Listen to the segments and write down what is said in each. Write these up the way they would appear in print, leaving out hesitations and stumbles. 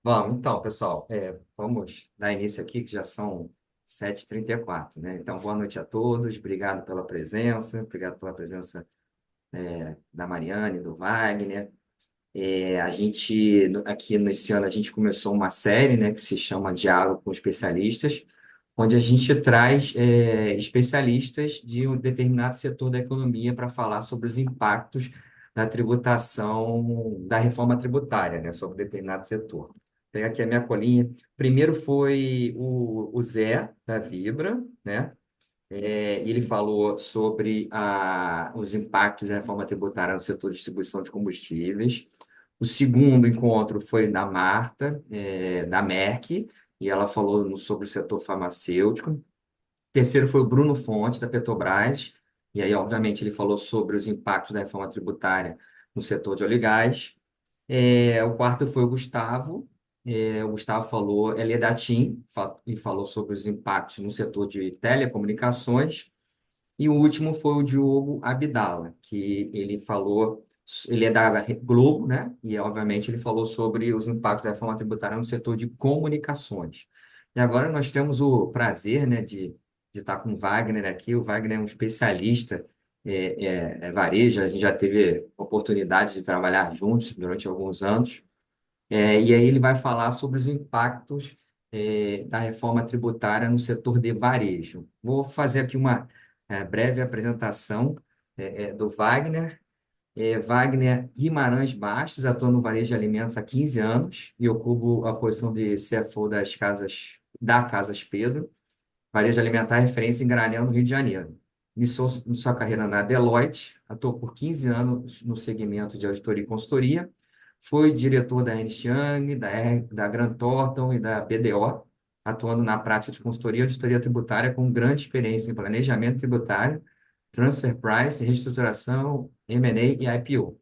Bom, então, pessoal, vamos dar início aqui, que já são 7h34, né? Então, boa noite a todos, obrigado pela presença da Mariane, do Wagner. A gente, aqui nesse ano, a gente começou uma série, né, que se chama Diálogo com Especialistas, onde a gente traz especialistas de um determinado setor da economia para falar sobre os impactos da tributação, da reforma tributária, né, sobre determinado setor. Pega aqui a minha colinha. Primeiro foi o Zé, da Vibra, né? Ele falou sobre os impactos da reforma tributária no setor de distribuição de combustíveis. O segundo encontro foi da Marta, da Merck, e ela falou sobre o setor farmacêutico. O terceiro foi o Bruno Fonte, da Petrobras, e aí, obviamente, ele falou sobre os impactos da reforma tributária no setor de óleo e gás. O quarto foi o Gustavo. O Gustavo falou, ele é da TIM, e falou sobre os impactos no setor de telecomunicações. E o último foi o Diogo Abdala, que ele falou, ele é da Globo, né? E, obviamente, ele falou sobre os impactos da reforma tributária no setor de comunicações. E agora nós temos o prazer, né, de estar com o Wagner aqui. O Wagner é um especialista varejo, a gente já teve oportunidade de trabalhar juntos durante alguns anos. E aí ele vai falar sobre os impactos da reforma tributária no setor de varejo. Vou fazer aqui uma breve apresentação do Wagner. Wagner Guimarães Bastos atua no varejo de alimentos há 15 anos e ocupo a posição de CFO da Casas Pedro. Varejo alimentar é referência em granel no Rio de Janeiro. Iniciou sua carreira na Deloitte, atuou por 15 anos no segmento de auditoria e consultoria, foi diretor da Ernst Young, da Grant Thornton e da BDO, atuando na prática de consultoria e auditoria tributária com grande experiência em planejamento tributário, transfer price, reestruturação, M&A e IPO.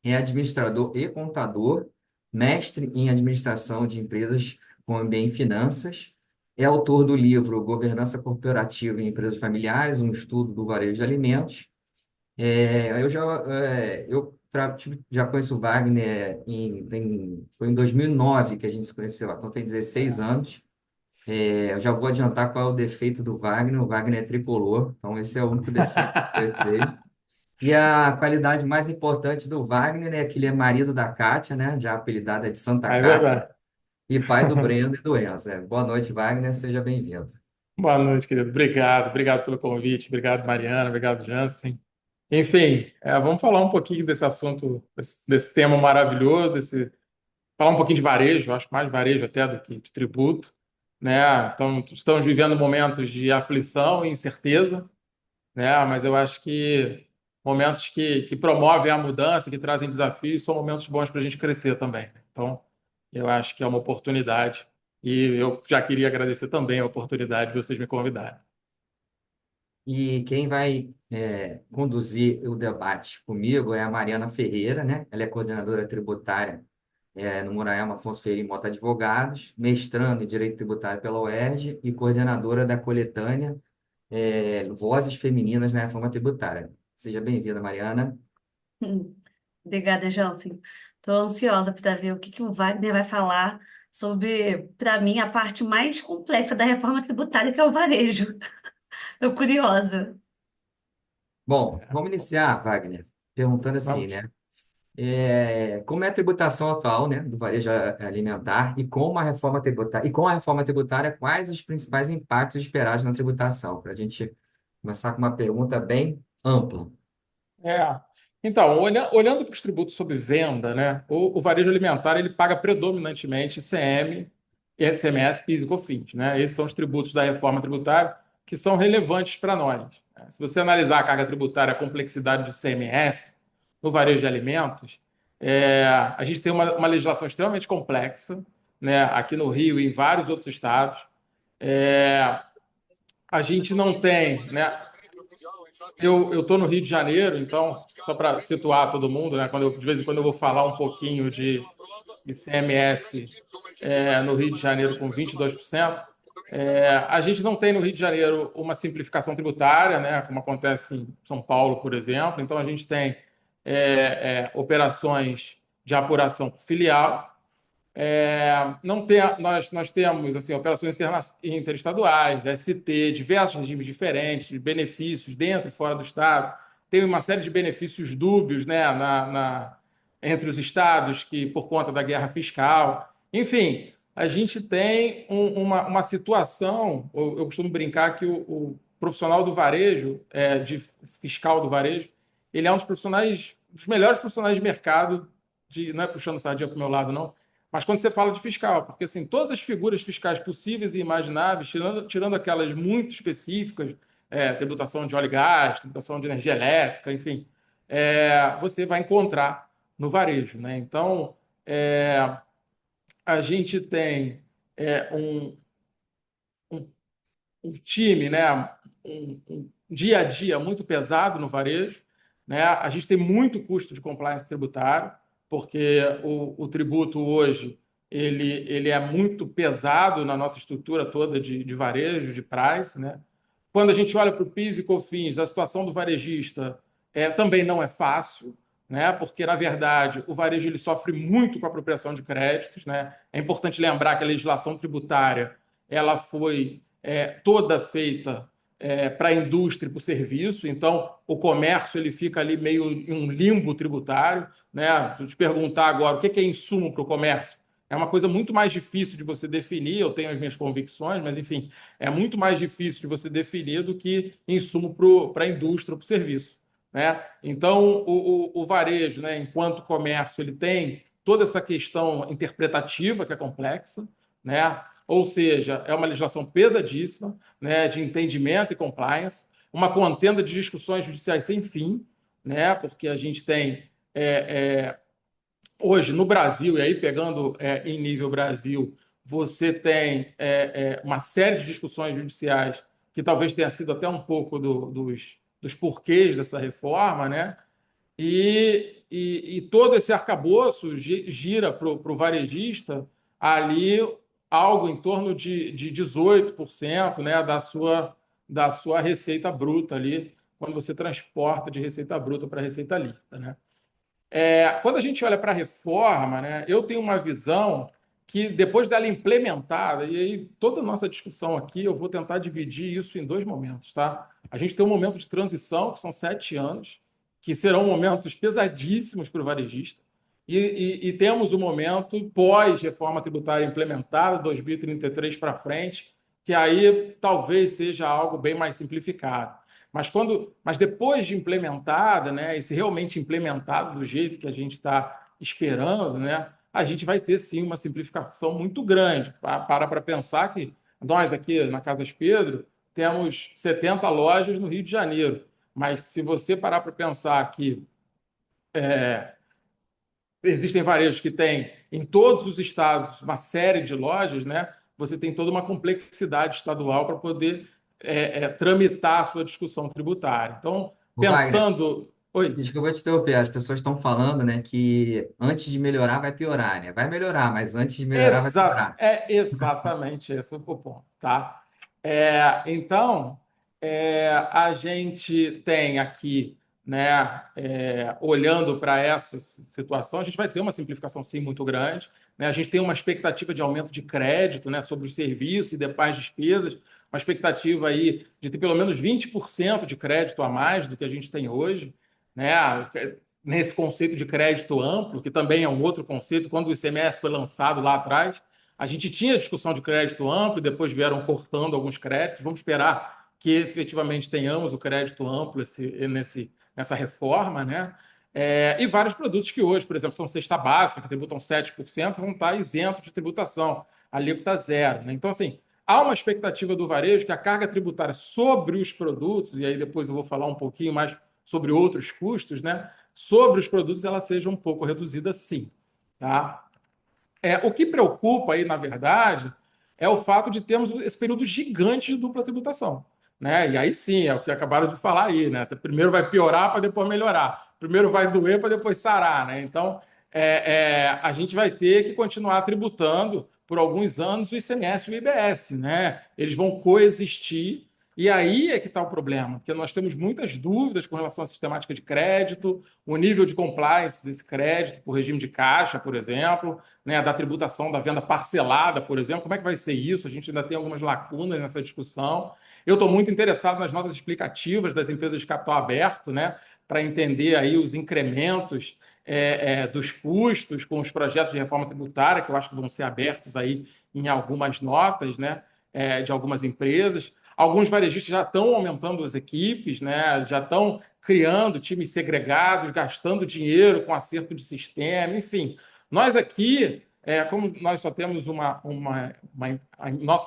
É administrador e contador, mestre em administração de empresas com MBA em finanças, é autor do livro Governança Corporativa em Empresas Familiares, um estudo do varejo de alimentos. Já conheço o Wagner, foi em 2009 que a gente se conheceu, então tem 16 anos. Eu já vou adiantar qual é o defeito do Wagner. O Wagner é tricolor, então esse é o único defeito que eu conheço dele. E a qualidade mais importante do Wagner é que ele é marido da Kátia, né? Já apelidada de Santa É Kátia, verdade. e pai do Breno e do Enzo. Boa noite, Wagner, seja bem-vindo. Boa noite, querido. Obrigado pelo convite. Obrigado, Mariana. Obrigado, Jansen. Enfim, vamos falar um pouquinho desse assunto, desse tema maravilhoso, falar um pouquinho de varejo, eu acho mais varejo até do que de tributo, né? Então, estamos vivendo momentos de aflição e incerteza, né? Mas eu acho que momentos que promovem a mudança, que trazem desafios, são momentos bons para a gente crescer também. Então, eu acho que é uma oportunidade. E eu já queria agradecer também a oportunidade de vocês me convidarem. E quem vai conduzir o debate comigo é a Mariana Ferreira, né? Ela é coordenadora tributária no Muraema Afonso Ferreira e Mota Advogados, mestrando em Direito Tributário pela UERJ e coordenadora da coletânea Vozes Femininas na Reforma Tributária. Seja bem-vinda, Mariana. Hum, Obrigada, Jansen. Estou ansiosa para ver o que o Wagner vai falar sobre, para mim, a parte mais complexa da reforma tributária, que é o varejo. Estou curiosa. Bom, vamos iniciar, Wagner, perguntando assim, Vamos. né? Como é a tributação atual, né, do varejo alimentar e com a reforma tributária, quais os principais impactos esperados na tributação? Para a gente começar com uma pergunta bem ampla. É. Então, olhando para os tributos sobre venda, né, o varejo alimentar ele paga predominantemente ICM, ICMS, PIS e COFINS, né? Esses são os tributos da reforma tributária que são relevantes para nós, né? Se você analisar a carga tributária, a complexidade do ICMS no varejo de alimentos, a gente tem uma legislação extremamente complexa, né, aqui no Rio e em vários outros estados. É, a gente não tem, né? Eu estou no Rio de Janeiro, então, só para situar todo mundo, né? De vez em quando eu vou falar um pouquinho de ICMS no Rio de Janeiro com 22%. A gente não tem no Rio de Janeiro uma simplificação tributária, né? Como acontece em São Paulo, por exemplo. Então, a gente tem operações de apuração filial. Não tem, nós temos assim, operações interestaduais, ST, diversos regimes diferentes, de benefícios dentro e fora do Estado. Tem uma série de benefícios dúbios, né, entre os estados, que por conta da guerra fiscal. Enfim, a gente tem uma situação. Eu costumo brincar que o profissional do varejo, de fiscal do varejo, ele é um dos profissionais, dos melhores profissionais de mercado, não é puxando sardinha para o meu lado, não, mas quando você fala de fiscal, porque assim, todas as figuras fiscais possíveis e imagináveis, tirando aquelas muito específicas, tributação de óleo e gás, tributação de energia elétrica, enfim, você vai encontrar no varejo, né? Então, a gente tem um, um, um time, né? Um dia a dia muito pesado no varejo, né? A gente tem muito custo de compliance tributário, porque o tributo hoje ele é muito pesado na nossa estrutura toda de varejo, de price, né? Quando a gente olha para o PIS e COFINS, a situação do varejista também não é fácil, né? Porque, na verdade, o varejo ele sofre muito com a apropriação de créditos. Né? É importante lembrar que a legislação tributária ela foi toda feita para a indústria e para o serviço, então o comércio ele fica ali meio em um limbo tributário. Né? Se eu te perguntar agora o que é insumo para o comércio, é uma coisa muito mais difícil de você definir, eu tenho as minhas convicções, mas enfim, é muito mais difícil de você definir do que insumo para a indústria ou para o serviço. Né? Então, o varejo, né, enquanto comércio, ele tem toda essa questão interpretativa que é complexa, né? Ou seja, é uma legislação pesadíssima, né, de entendimento e compliance, uma contenda de discussões judiciais sem fim, né, porque a gente tem hoje no Brasil, e aí pegando em nível Brasil, você tem uma série de discussões judiciais que talvez tenha sido até um pouco dos porquês dessa reforma, né? E todo esse arcabouço gira para o varejista ali algo em torno de 18%, né, da sua receita bruta ali, quando você transporta de receita bruta para receita líquida, né? Quando a gente olha para a reforma, né, eu tenho uma visão que depois dela implementada, e aí toda a nossa discussão aqui, eu vou tentar dividir isso em dois momentos, tá? A gente tem um momento de transição, que são 7 anos, que serão momentos pesadíssimos para o varejista, e temos o momento pós-reforma tributária implementada, 2033 para frente, que aí talvez seja algo bem mais simplificado. Mas depois de implementada, né, e se realmente implementado do jeito que a gente está esperando, né, a gente vai ter sim uma simplificação muito grande. Para pensar que nós aqui na Casas Pedro temos 70 lojas no Rio de Janeiro, mas se você parar para pensar que existem varejos que têm em todos os estados uma série de lojas, né, você tem toda uma complexidade estadual para poder tramitar a sua discussão tributária. Então, O Wagner, pensando. Oi. desculpa te interromper, as pessoas estão falando, né, que antes de melhorar vai piorar, né? Vai melhorar, mas antes de melhorar vai piorar. É exatamente esse o ponto, tá? Então, a gente tem aqui, né, olhando para essa situação, a gente vai ter uma simplificação, sim, muito grande. Né? A gente tem uma expectativa de aumento de crédito, né, sobre os serviços e demais despesas, uma expectativa aí de ter pelo menos 20% de crédito a mais do que a gente tem hoje. Né? Nesse conceito de crédito amplo, que também é um outro conceito, quando o ICMS foi lançado lá atrás, a gente tinha discussão de crédito amplo e depois vieram cortando alguns créditos. Vamos esperar que efetivamente tenhamos o crédito amplo nessa reforma, né? E vários produtos que hoje, por exemplo, são cesta básica, que tributam 7%, vão estar isentos de tributação, alíquota zero. Né? Então, assim, há uma expectativa do varejo que a carga tributária sobre os produtos, e aí depois eu vou falar um pouquinho mais sobre outros custos, né? Sobre os produtos ela seja um pouco reduzida, sim. Tá? O que preocupa aí, na verdade, é o fato de termos esse período gigante de dupla tributação. Né? E aí sim, é o que acabaram de falar aí. Né? Primeiro vai piorar para depois melhorar. Primeiro vai doer para depois sarar. Né? Então, a gente vai ter que continuar tributando por alguns anos o ICMS e o IBS. Né? Eles vão coexistir E aí é que está o problema, porque nós temos muitas dúvidas com relação à sistemática de crédito, o nível de compliance desse crédito, por regime de caixa, por exemplo, né, da tributação da venda parcelada, por exemplo. Como é que vai ser isso? A gente ainda tem algumas lacunas nessa discussão. Eu estou muito interessado nas notas explicativas das empresas de capital aberto, né, para entender aí os incrementos dos custos com os projetos de reforma tributária, que eu acho que vão ser abertos aí em algumas notas, né, de algumas empresas. Alguns varejistas já estão aumentando as equipes, né, já estão criando times segregados, gastando dinheiro com acerto de sistema, enfim. Nós aqui, como nós só temos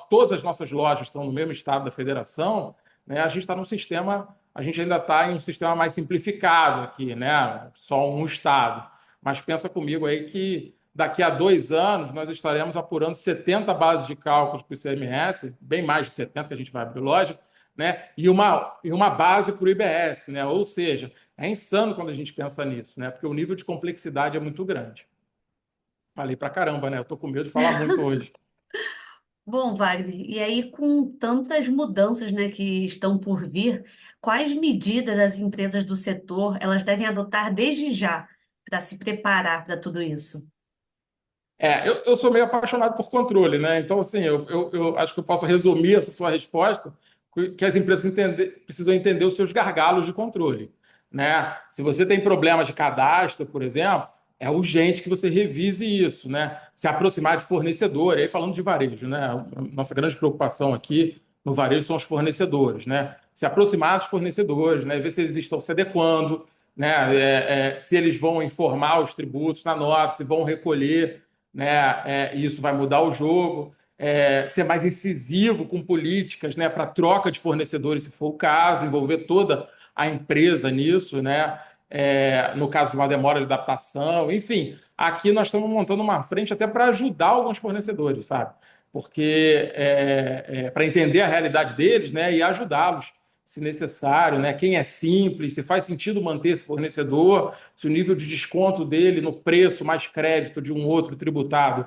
todas as nossas lojas estão no mesmo estado da federação, né, a gente está num sistema, a gente ainda está em um sistema mais simplificado aqui, né, só um estado. Mas pensa comigo aí que daqui a 2 anos nós estaremos apurando 70 bases de cálculos para o ICMS, bem mais de 70 que a gente vai abrir loja, né, e uma base para o IBS, né? Ou seja, é insano quando a gente pensa nisso, né? Porque o nível de complexidade é muito grande. Falei pra caramba, né? Eu tô com medo de falar muito hoje. Bom, Wagner, e aí com tantas mudanças, né, que estão por vir, quais medidas as empresas do setor elas devem adotar desde já para se preparar para tudo isso? Eu sou meio apaixonado por controle, né? Então, assim, eu acho que eu posso resumir essa sua resposta, que as empresas precisam entender os seus gargalos de controle, né? Se você tem problemas de cadastro, por exemplo, é urgente que você revise isso, né? Se aproximar de fornecedor, e aí falando de varejo, né? Nossa grande preocupação aqui no varejo são os fornecedores, né? Se aproximar dos fornecedores, né? Ver se eles estão se adequando, né? Se eles vão informar os tributos na nota, se vão recolher, né? Isso vai mudar o jogo. Ser mais incisivo com políticas, né, para troca de fornecedores, se for o caso, envolver toda a empresa nisso, né? No caso de uma demora de adaptação, enfim, aqui nós estamos montando uma frente até para ajudar alguns fornecedores, sabe? Porque para entender a realidade deles, né, e ajudá-los, se necessário, né? Quem é simples, se faz sentido manter esse fornecedor, se o nível de desconto dele no preço mais crédito de um outro tributado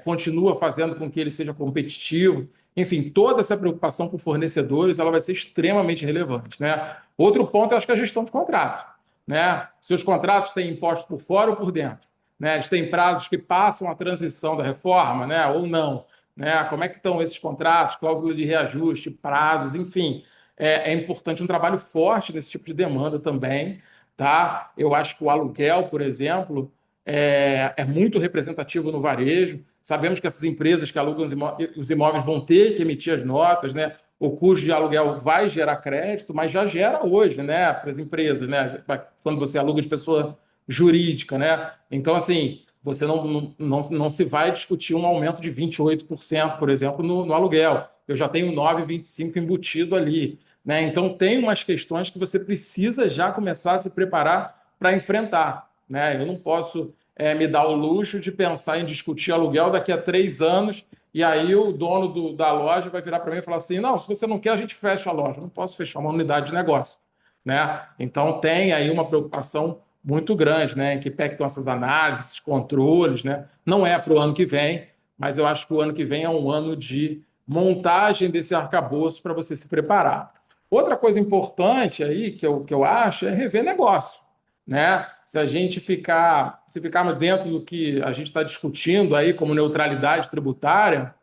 continua fazendo com que ele seja competitivo. Enfim, toda essa preocupação com fornecedores ela vai ser extremamente relevante, né? Outro ponto, eu acho que é a gestão de contrato, né? Se os contratos têm impostos por fora ou por dentro, né? Eles têm prazos que passam a transição da reforma, né? Ou não, né? Como é que estão esses contratos, cláusula de reajuste, prazos, enfim. É importante um trabalho forte nesse tipo de demanda também, tá? Eu acho que o aluguel, por exemplo, é muito representativo no varejo. Sabemos que essas empresas que alugam os imóveis vão ter que emitir as notas, né? O custo de aluguel vai gerar crédito, mas já gera hoje, né, para as empresas, né? Quando você aluga de pessoa jurídica, né? Então, assim, você não se vai discutir um aumento de 28%, por exemplo, no aluguel. Eu já tenho 9,25% embutido ali, né? Então, tem umas questões que você precisa já começar a se preparar para enfrentar, né? Eu não posso me dar o luxo de pensar em discutir aluguel daqui a 3 anos e aí o dono da loja vai virar para mim e falar assim, não, se você não quer, a gente fecha a loja. Eu não posso fechar uma unidade de negócio, né? Então tem aí uma preocupação muito grande, né? Em que pé que estão essas análises, esses controles, né? Não é para o ano que vem, mas eu acho que o ano que vem é um ano de montagem desse arcabouço para você se preparar. Outra coisa importante aí que eu acho é rever negócio, né? Se ficarmos dentro do que a gente está discutindo aí como neutralidade tributária,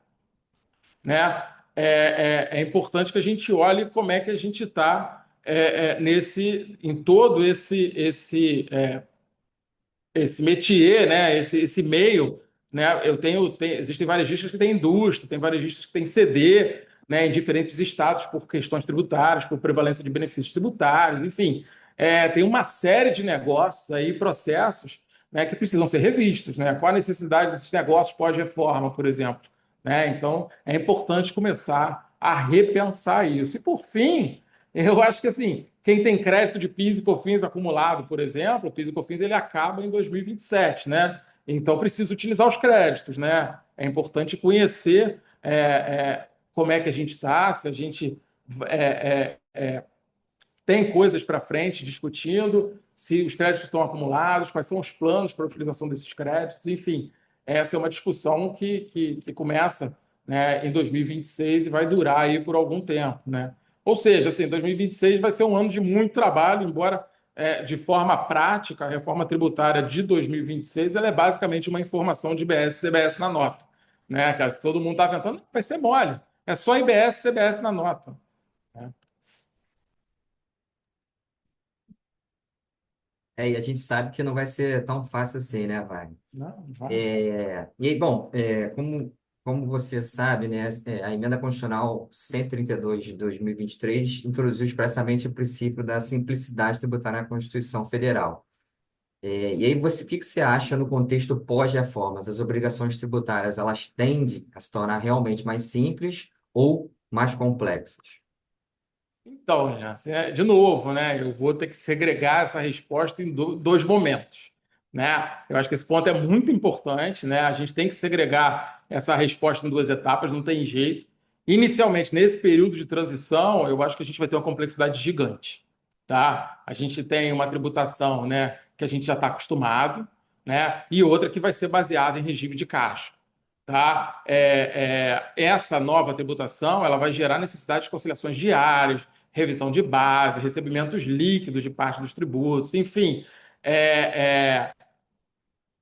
né? É importante que a gente olhe como é que a gente está em todo esse métier, né? Esse meio, né? Existem varejistas que têm indústria, tem varejistas que têm CD, né? Em diferentes estados por questões tributárias, por prevalência de benefícios tributários, enfim, tem uma série de negócios aí, processos, né? Que precisam ser revistos, né? Qual a necessidade desses negócios pós-reforma, por exemplo, né? Então, é importante começar a repensar isso. E por fim, eu acho que assim, quem tem crédito de PIS e COFINS acumulado, por exemplo, o PIS e COFINS ele acaba em 2027, né? Então precisa utilizar os créditos, né? É importante conhecer como é que a gente está, se a gente tem coisas para frente discutindo, se os créditos estão acumulados, quais são os planos para a utilização desses créditos, enfim, essa é uma discussão que começa né, em 2026 e vai durar aí por algum tempo, né? Ou seja, assim, 2026 vai ser um ano de muito trabalho, embora de forma prática a reforma tributária de 2026 ela é basicamente uma informação de IBS e CBS na nota, né? Que todo mundo está tentando, vai ser mole, é só IBS e CBS na nota, né? E a gente sabe que não vai ser tão fácil assim, né, Wagner? Não, vai. E aí, bom, como você sabe, né, a Emenda Constitucional 132 de 2023 introduziu expressamente o princípio da simplicidade tributária na Constituição Federal. E aí, o que você acha no contexto pós-reformas? As obrigações tributárias, elas tendem a se tornar realmente mais simples ou mais complexas? Então, Jansen, de novo, né? Eu vou ter que segregar essa resposta em dois momentos, né? Eu acho que esse ponto é muito importante, né? A gente tem que segregar essa resposta em duas etapas, não tem jeito. Inicialmente, nesse período de transição, eu acho que a gente vai ter uma complexidade gigante, tá? A gente tem uma tributação, né, que a gente já está acostumado, né? E outra que vai ser baseada em regime de caixa. Tá? Essa nova tributação ela vai gerar necessidade de conciliações diárias, revisão de base, recebimentos líquidos de parte dos tributos, enfim, é, é,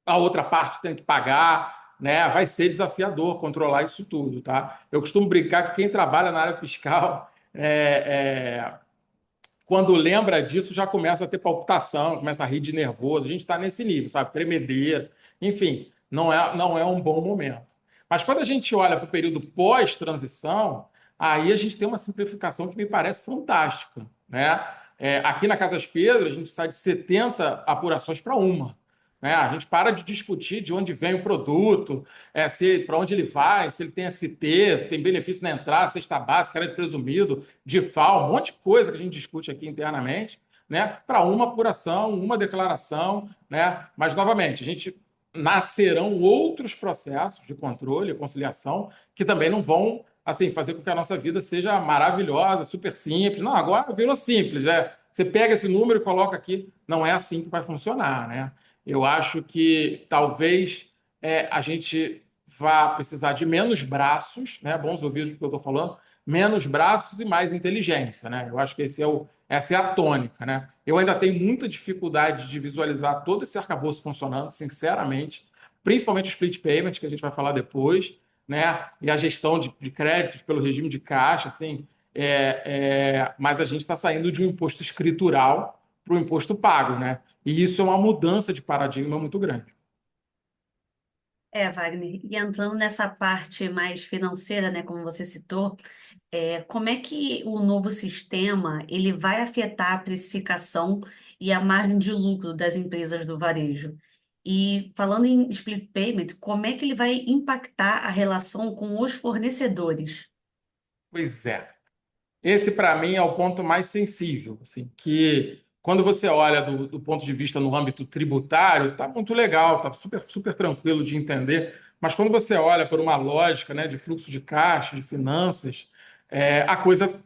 a outra parte tem que pagar, né? Vai ser desafiador controlar isso tudo, tá? Eu costumo brincar que quem trabalha na área fiscal quando lembra disso, já começa a ter palpitação, começa a rir de nervoso. A gente está nesse nível, sabe? Tremedeira. Enfim, não é um bom momento. Mas quando a gente olha para o período pós-transição, aí a gente tem uma simplificação que me parece fantástica, né? Aqui na Casas Pedro, a gente sai de 70 apurações para uma. Né? A gente para de discutir de onde vem o produto, se para onde ele vai, se ele tem ST, tem benefício na entrada, cesta básica, crédito presumido, DIFAL, um monte de coisa que a gente discute aqui internamente, né? Para uma apuração, uma declaração, né? Mas, novamente, a gente nascerão outros processos de controle e conciliação que também não vão assim fazer com que a nossa vida seja maravilhosa, super simples. Não, agora virou simples, né? Você pega esse número e coloca aqui. Não é assim que vai funcionar, né? Eu acho que talvez a gente vá precisar de menos braços, né? Bons ouvidos do que eu estou falando, menos braços e mais inteligência, né? Eu acho que essa é a tônica, né? Eu ainda tenho muita dificuldade de visualizar todo esse arcabouço funcionando, sinceramente, principalmente o split payment, que a gente vai falar depois, né? E a gestão de créditos pelo regime de caixa, assim. Mas a gente está saindo de um imposto escritural para o imposto pago, né? E isso é uma mudança de paradigma muito grande. Wagner, e entrando nessa parte mais financeira, né, como você citou, como é que o novo sistema ele vai afetar a precificação e a margem de lucro das empresas do varejo? E falando em split payment, como é que ele vai impactar a relação com os fornecedores? Pois é. Esse, para mim, é o ponto mais sensível, assim, que quando você olha do ponto de vista no âmbito tributário, tá muito legal, tá super, super tranquilo de entender, mas quando você olha por uma lógica, né, de fluxo de caixa, de finanças, a coisa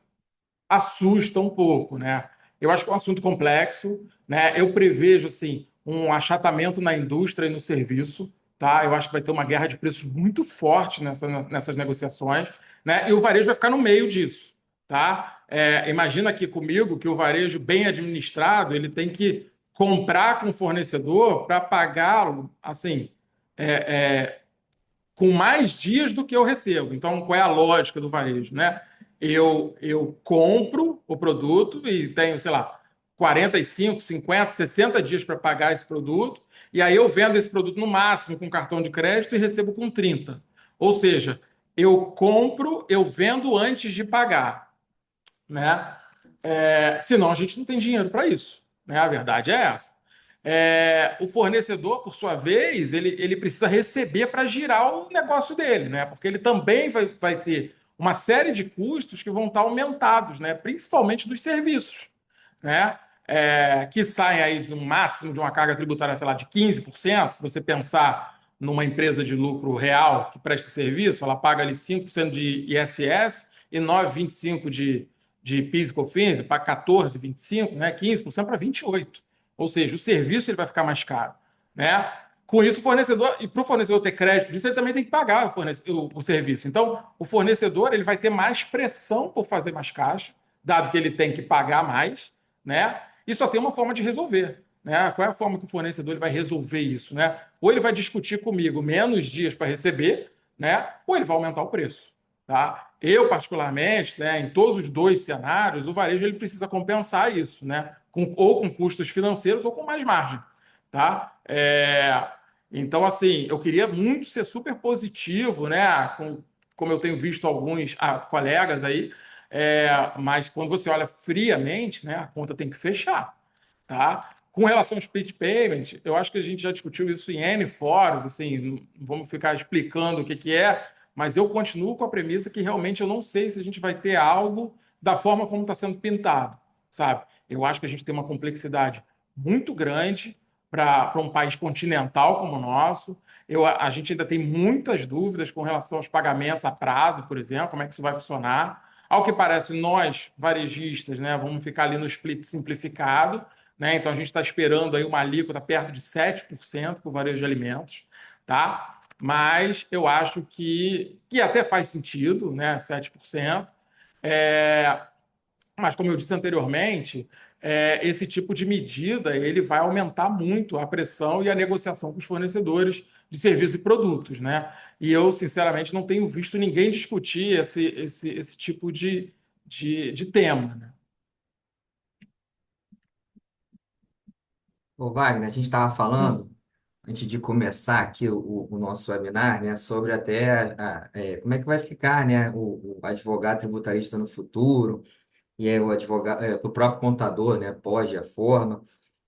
assusta um pouco, né? Eu acho que é um assunto complexo, né? Eu prevejo assim um achatamento na indústria e no serviço, tá? Eu acho que vai ter uma guerra de preços muito forte nessas negociações, né? E o varejo vai ficar no meio disso, tá? Imagina aqui comigo que o varejo bem administrado ele tem que comprar com o fornecedor para pagá-lo, assim, é, é, com mais dias do que eu recebo. Então, qual é a lógica do varejo, né? Eu compro o produto e tenho, sei lá, 45, 50, 60 dias para pagar esse produto, e aí eu vendo esse produto no máximo com cartão de crédito e recebo com 30. Ou seja, eu compro, eu vendo antes de pagar, né? Senão a gente não tem dinheiro para isso, né? A verdade é essa. O fornecedor, por sua vez, ele precisa receber para girar o negócio dele, né? Porque ele também vai ter uma série de custos que vão estar aumentados, né? Principalmente dos serviços, né? Que saem aí de um máximo de uma carga tributária, sei lá, de 15%. Se você pensar numa empresa de lucro real que presta serviço, ela paga ali 5% de ISS e 9,25% de PIS e COFINS, para 14,25%, né? 15% para 28%. Ou seja, o serviço ele vai ficar mais caro, né? Com isso, o fornecedor, e para o fornecedor ter crédito disso, ele também tem que pagar o serviço. Então, o fornecedor ele vai ter mais pressão por fazer mais caixa, dado que ele tem que pagar mais, né? E só tem uma forma de resolver, né? Qual é a forma que o fornecedor ele vai resolver isso, né? Ou ele vai discutir comigo menos dias para receber, né? Ou ele vai aumentar o preço, tá? Eu, particularmente, né, em todos os dois cenários, o varejo ele precisa compensar isso, né? Ou com custos financeiros ou com mais margem, tá? Então, assim, eu queria muito ser super positivo, né? Como eu tenho visto alguns colegas aí, mas quando você olha friamente, né, a conta tem que fechar, tá? Com relação ao split payment, eu acho que a gente já discutiu isso em N fóruns, assim, não vamos ficar explicando o que que é, mas eu continuo com a premissa que realmente eu não sei se a gente vai ter algo da forma como está sendo pintado, sabe? Eu acho que a gente tem uma complexidade muito grande para um país continental como o nosso. A gente ainda tem muitas dúvidas com relação aos pagamentos a prazo, por exemplo, como é que isso vai funcionar. Ao que parece, nós, varejistas, né, vamos ficar ali no split simplificado, né? Então a gente está esperando aí uma alíquota perto de 7% para o varejo de alimentos, tá? Mas eu acho que até faz sentido, né? 7%. É, mas, como eu disse anteriormente, esse tipo de medida ele vai aumentar muito a pressão e a negociação com os fornecedores de serviços e produtos, né? E eu, sinceramente, não tenho visto ninguém discutir esse tipo de tema, né? Ô, Wagner, a gente estava Hum. falando, antes de começar aqui o nosso webinar, né, sobre até como é que vai ficar, né, o advogado tributarista no futuro, e aí o advogado, o próprio contador, né, pós-reforma.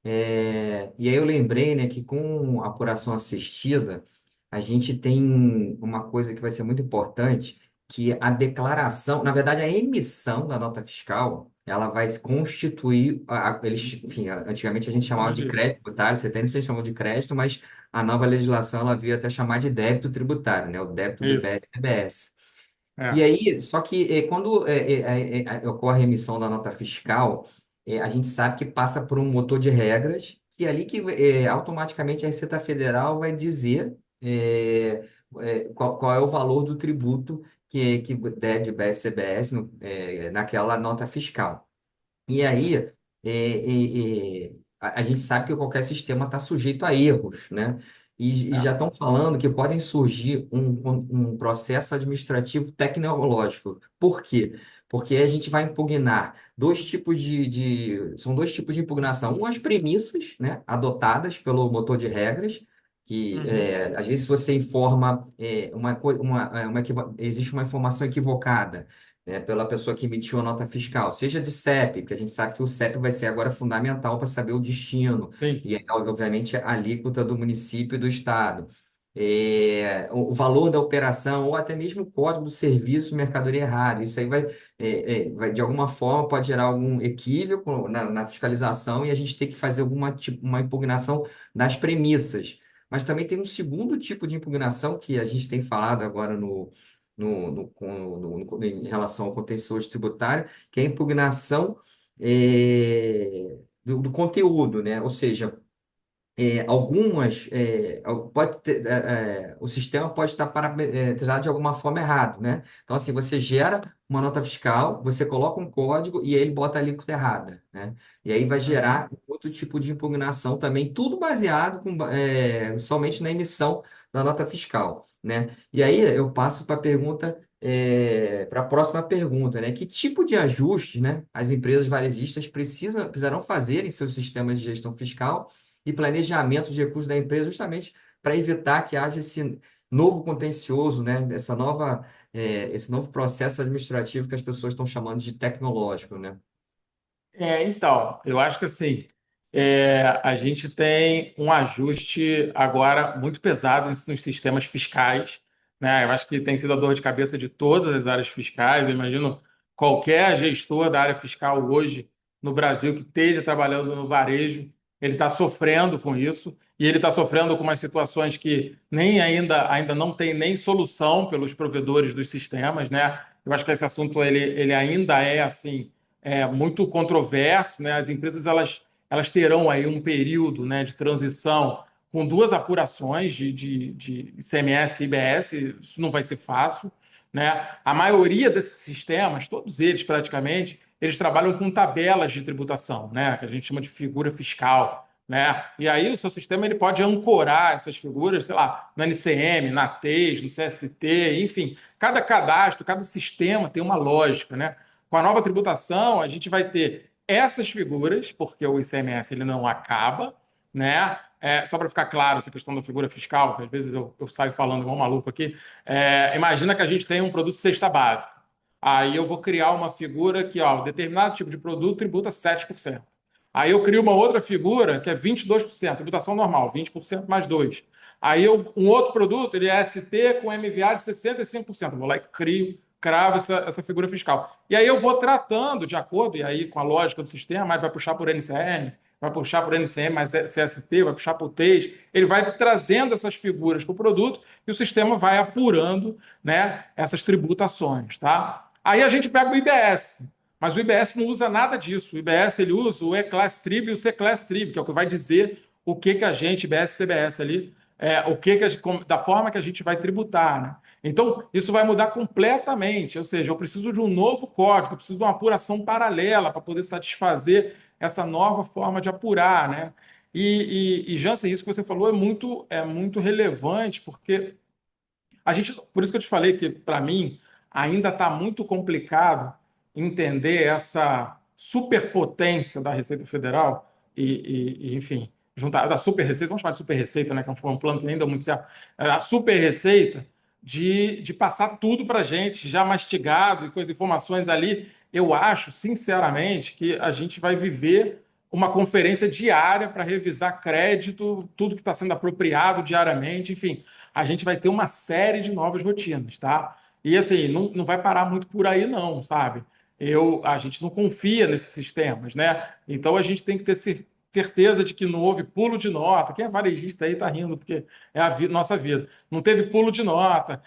E aí eu lembrei, né, que com a apuração assistida, a gente tem uma coisa que vai ser muito importante, que a declaração, na verdade, a emissão da nota fiscal, ela vai constituir, eles, enfim, antigamente a gente chamava Emissão de de. crédito tributário, 70 vocês chamam de crédito, mas a nova legislação ela veio até chamar de débito tributário, né, o débito do Isso. IBS-CBS. E É. aí, só que quando ocorre a emissão da nota fiscal, a gente sabe que passa por um motor de regras, e é ali que automaticamente a Receita Federal vai dizer qual é o valor do tributo que deve de BS-CBS naquela nota fiscal. E aí, a gente sabe que qualquer sistema está sujeito a erros, né? E É. já estão falando que podem surgir um processo administrativo tecnológico. Por quê? Porque a gente vai impugnar dois tipos são dois tipos de impugnação. Um, as premissas, né, adotadas pelo motor de regras, que Uhum. às vezes você informa existe uma informação equivocada, né, pela pessoa que emitiu a nota fiscal, seja de CEP, porque a gente sabe que o CEP vai ser agora fundamental para saber o destino, Sim. e aí, obviamente, a alíquota do município e do estado. O valor da operação, ou até mesmo o código do serviço mercadoria errado. Isso aí de alguma forma, pode gerar algum equívoco na fiscalização e a gente tem que fazer uma impugnação das premissas. Mas também tem um segundo tipo de impugnação que a gente tem falado agora em relação ao contencioso tributário, que é a impugnação do conteúdo, né? Ou seja, o sistema pode estar parametrado de alguma forma errado, né? Então, assim, você gera uma nota fiscal, você coloca um código e aí ele bota a alíquota errada, né? E aí vai Uhum. gerar outro tipo de impugnação também, tudo baseado somente na emissão da nota fiscal, né? E aí eu passo para a pergunta, para a próxima pergunta, né? Que tipo de ajustes, né, as empresas varejistas precisarão fazer em seus sistemas de gestão fiscal e planejamento de recursos da empresa, justamente para evitar que haja esse novo contencioso, né? Esse novo processo administrativo que as pessoas estão chamando de tecnológico, né? Então, eu acho que assim, a gente tem um ajuste agora muito pesado nos sistemas fiscais, né? Eu acho que tem sido a dor de cabeça de todas as áreas fiscais. Eu imagino qualquer gestor da área fiscal hoje no Brasil que esteja trabalhando no varejo, ele está sofrendo com isso e ele está sofrendo com umas situações que nem ainda não tem nem solução pelos provedores dos sistemas, né? Eu acho que esse assunto ele ainda é assim muito controverso, né? As empresas elas terão aí um período, né, de transição com duas apurações de ICMS e IBS, isso não vai ser fácil, né? A maioria desses sistemas, todos eles praticamente, eles trabalham com tabelas de tributação, né? Que a gente chama de figura fiscal, né? E aí o seu sistema ele pode ancorar essas figuras, sei lá, no NCM, na TES, no CST, enfim, cada cadastro, cada sistema tem uma lógica, né? Com a nova tributação, a gente vai ter essas figuras, porque o ICMS ele não acaba, né? Só para ficar claro, essa questão da figura fiscal, que às vezes eu saio falando igual um maluco aqui. Imagina que a gente tem um produto cesta básica. Aí eu vou criar uma figura que, ó, determinado tipo de produto tributa 7%. Aí eu crio uma outra figura que é 22%, tributação normal, 20% mais 2%. Aí um outro produto, ele é ST com MVA de 65%. Eu vou lá e crio, cravo essa figura fiscal. E aí eu vou tratando de acordo, e aí com a lógica do sistema, mas vai puxar por NCM, vai puxar por NCM mais CST, vai puxar por TES. Ele vai trazendo essas figuras para o produto e o sistema vai apurando, né, essas tributações, tá? Aí a gente pega o IBS. Mas o IBS não usa nada disso. O IBS ele usa o E-Class Trib e o C-Class Trib, que é o que vai dizer o que que a gente, IBS e CBS ali, o que que da forma que a gente vai tributar, né? Então, isso vai mudar completamente. Ou seja, eu preciso de um novo código, eu preciso de uma apuração paralela para poder satisfazer essa nova forma de apurar, né? E Jansen, isso que você falou é muito relevante, porque por isso que eu te falei que, para mim, ainda está muito complicado entender essa superpotência da Receita Federal enfim, juntar da super receita, vamos chamar de super receita, né, que é um plano que nem deu muito certo, a super receita de passar tudo para a gente, já mastigado e com as informações ali. Eu acho, sinceramente, que a gente vai viver uma conferência diária para revisar crédito, tudo que está sendo apropriado diariamente, enfim, a gente vai ter uma série de novas rotinas, tá? E assim, não vai parar muito por aí, não, sabe? A gente não confia nesses sistemas, né? Então a gente tem que ter certeza de que não houve pulo de nota. Quem é varejista aí está rindo, porque é a nossa vida. Não teve pulo de nota,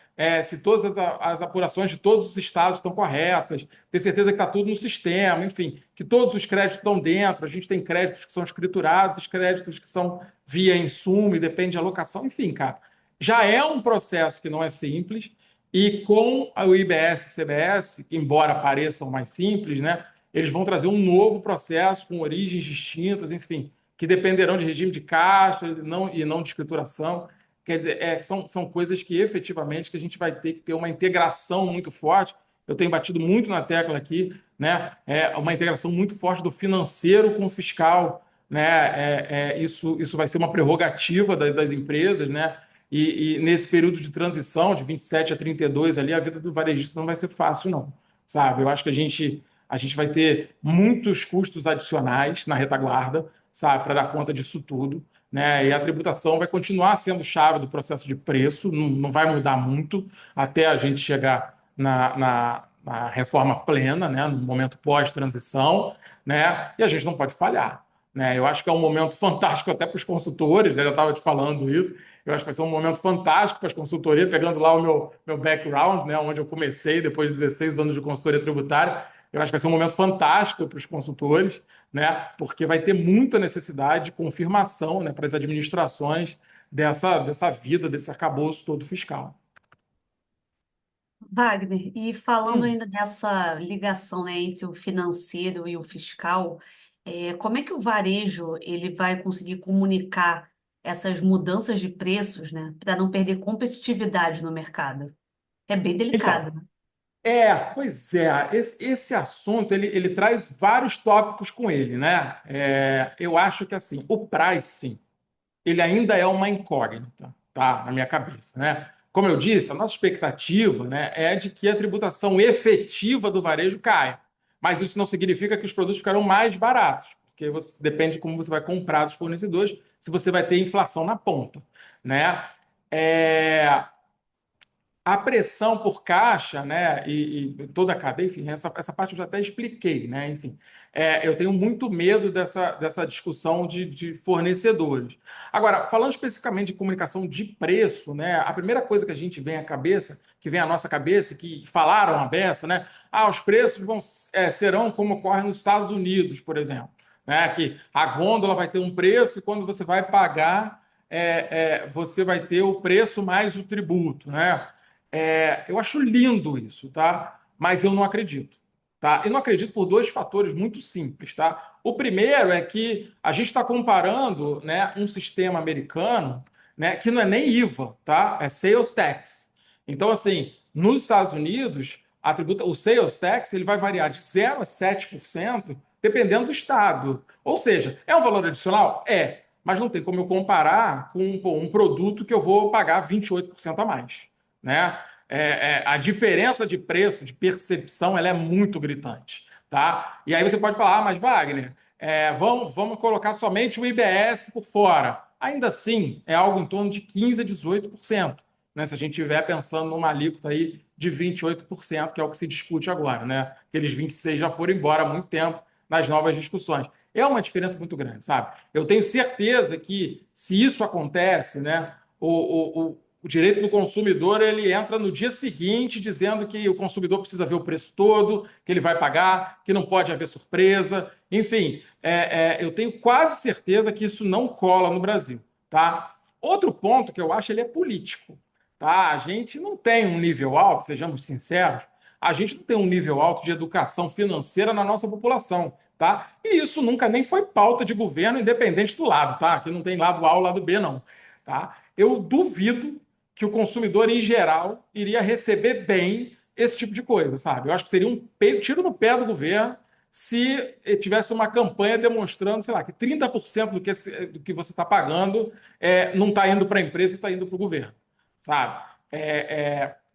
se todas as apurações de todos os estados estão corretas, ter certeza que está tudo no sistema, enfim, que todos os créditos estão dentro. A gente tem créditos que são escriturados, os créditos que são via insumo e depende de alocação, enfim, cara. Já é um processo que não é simples, e com o IBS e CBS, embora pareçam mais simples, né, eles vão trazer um novo processo com origens distintas, enfim, que dependerão de regime de caixa e não de escrituração. Quer dizer, são coisas que efetivamente que a gente vai ter que ter uma integração muito forte. Eu tenho batido muito na tecla aqui, né? Uma integração muito forte do financeiro com o fiscal, né? Isso vai ser uma prerrogativa das empresas, né? E nesse período de transição, de 27 a 32 ali, a vida do varejista não vai ser fácil, não, sabe? Eu acho que a gente vai ter muitos custos adicionais na retaguarda, sabe, para dar conta disso tudo, né? E a tributação vai continuar sendo chave do processo de preço, não vai mudar muito até a gente chegar na reforma plena, né? No momento pós-transição, né? E a gente não pode falhar, né? Eu acho que é um momento fantástico até para os consultores, né? Eu já estava te falando isso. Eu acho que vai ser um momento fantástico para as consultorias, pegando lá o meu background, né, onde eu comecei depois de 16 anos de consultoria tributária. Eu acho que vai ser um momento fantástico para os consultores, né, porque vai ter muita necessidade de confirmação, né, para as administrações dessa vida, desse arcabouço todo fiscal. Wagner, e falando Hum, ainda dessa ligação, né, entre o financeiro e o fiscal, como é que o varejo ele vai conseguir comunicar essas mudanças de preços, né, para não perder competitividade no mercado? É bem Então, delicado, né? pois é, esse assunto ele traz vários tópicos com ele, né? Eu acho que assim, o pricing ele ainda é uma incógnita, tá? Na minha cabeça, né? Como eu disse, a nossa expectativa, né, é de que a tributação efetiva do varejo caia. Mas isso não significa que os produtos ficarão mais baratos, porque depende de como você vai comprar dos fornecedores, se você vai ter inflação na ponta, né? É, a pressão por caixa, né, e toda a cadeia, enfim, essa parte eu já até expliquei, né, enfim, eu tenho muito medo dessa discussão de fornecedores. Agora, falando especificamente de comunicação de preço, né, a primeira coisa que a gente vem à cabeça, que vem à nossa cabeça, que falaram a beça, né, os preços serão como ocorre nos Estados Unidos, por exemplo, né, que a gôndola vai ter um preço e quando você vai pagar você vai ter o preço mais o tributo, né? Eu acho lindo isso, tá? Mas eu não acredito, tá? Eu não acredito por dois fatores muito simples, tá? O primeiro é que a gente está comparando, né, um sistema americano, né, que não é nem IVA, tá? É sales tax. Então, assim, nos Estados Unidos, o sales tax ele vai variar de 0 a 7%, dependendo do estado. Ou seja, é um valor adicional? É, mas não tem como eu comparar com pô, um produto que eu vou pagar 28% a mais, né? A diferença de preço, de percepção, ela é muito gritante, tá? E aí você pode falar, mas Wagner, vamos colocar somente o IBS por fora. Ainda assim, é algo em torno de 15 a 18%, né? Se a gente estiver pensando numa alíquota aí de 28%, que é o que se discute agora, né? Aqueles 26% já foram embora há muito tempo nas novas discussões. É uma diferença muito grande, sabe? Eu tenho certeza que, se isso acontece, né, o direito do consumidor ele entra no dia seguinte dizendo que o consumidor precisa ver o preço todo, que ele vai pagar, que não pode haver surpresa. Enfim, eu tenho quase certeza que isso não cola no Brasil, tá? Outro ponto que eu acho ele é político, tá? A gente não tem um nível alto, sejamos sinceros, a gente não tem um nível alto de educação financeira na nossa população, tá? E isso nunca nem foi pauta de governo, independente do lado, tá? Aqui não tem lado A ou lado B, não, tá? Eu duvido que o consumidor, em geral, iria receber bem esse tipo de coisa, sabe? Eu acho que seria um tiro no pé do governo se tivesse uma campanha demonstrando, sei lá, que 30% do que você está pagando não está indo para a empresa e está indo para o governo, sabe?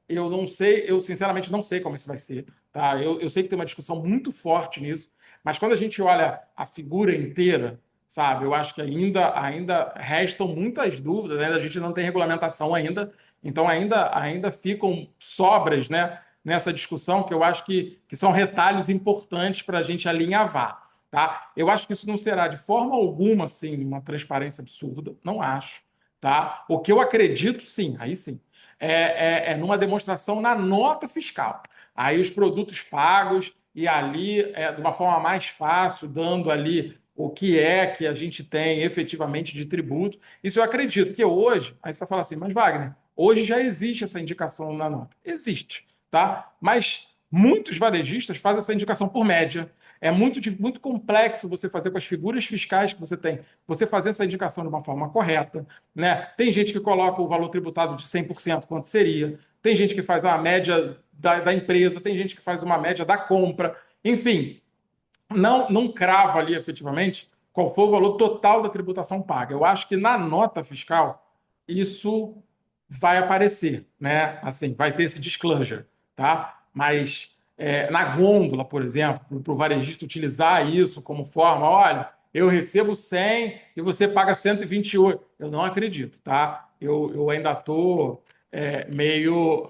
Eu não sei, eu sinceramente não sei como isso vai ser, tá? Eu sei que tem uma discussão muito forte nisso, mas quando a gente olha a figura inteira, sabe, eu acho que ainda restam muitas dúvidas, ainda a gente não tem regulamentação ainda, então ainda ficam sobras, né, nessa discussão que eu acho que são retalhos importantes para a gente alinhavar, tá? Eu acho que isso não será de forma alguma, assim, uma transparência absurda, não acho, tá? O que eu acredito, sim, aí sim, é numa demonstração na nota fiscal. Aí os produtos pagos e ali, de uma forma mais fácil, dando ali o que é que a gente tem efetivamente de tributo. Isso eu acredito, que hoje, aí você vai falar assim, mas Wagner, hoje já existe essa indicação na nota. Existe, tá? Mas muitos varejistas fazem essa indicação por média. É muito complexo você fazer com as figuras fiscais que você tem, você fazer essa indicação de uma forma correta, né? Tem gente que coloca o valor tributado de 100% quanto seria, tem gente que faz a média da empresa, tem gente que faz uma média da compra, enfim, não crava ali efetivamente qual foi o valor total da tributação paga. Eu acho que na nota fiscal isso vai aparecer, né? Assim, vai ter esse disclosure, tá? Mas na gôndola, por exemplo, para o varejista utilizar isso como forma, olha, eu recebo 100 e você paga 128. Eu não acredito, tá? Eu ainda estou meio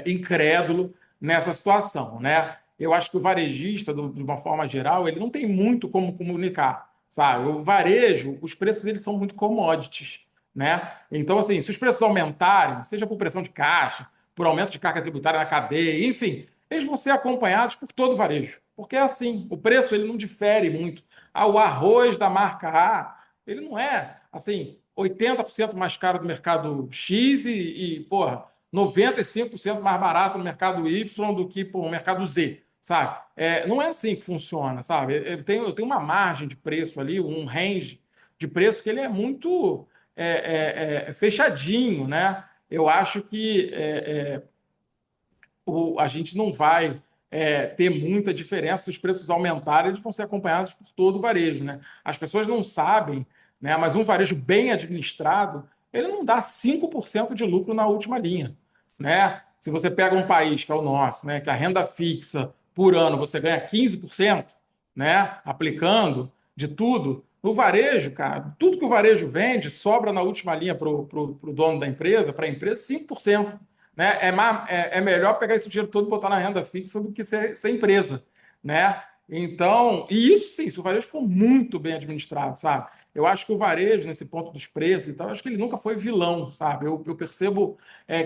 incrédulo nessa situação, né? Eu acho que o varejista, de uma forma geral, ele não tem muito como comunicar, sabe? O varejo, os preços eles são muito commodities, né? Então, assim, se os preços aumentarem, seja por pressão de caixa, por aumento de carga tributária na cadeia, enfim, eles vão ser acompanhados por todo o varejo. Porque é assim, o preço ele não difere muito. O arroz da marca A, ele não é, assim, 80% mais caro do mercado X porra, 95% mais barato no mercado Y do que no mercado Z, sabe? Não é assim que funciona, sabe? Eu tenho uma margem de preço ali, um range de preço que ele é muito fechadinho, né? Eu acho que a gente não vai ter muita diferença se os preços aumentarem, eles vão ser acompanhados por todo o varejo, né? As pessoas não sabem, né? Mas um varejo bem administrado, ele não dá 5% de lucro na última linha, né? Se você pega um país que é o nosso, né, que a renda fixa por ano você ganha 15%, né, aplicando de tudo, no varejo, cara, tudo que o varejo vende sobra na última linha para o dono da empresa, para a empresa, 5%, né? É melhor pegar esse dinheiro todo e botar na renda fixa do que ser empresa, né? Então, e isso sim, se o varejo for muito bem administrado, sabe? Eu acho que o varejo, nesse ponto dos preços e tal, eu acho que ele nunca foi vilão, sabe? Eu percebo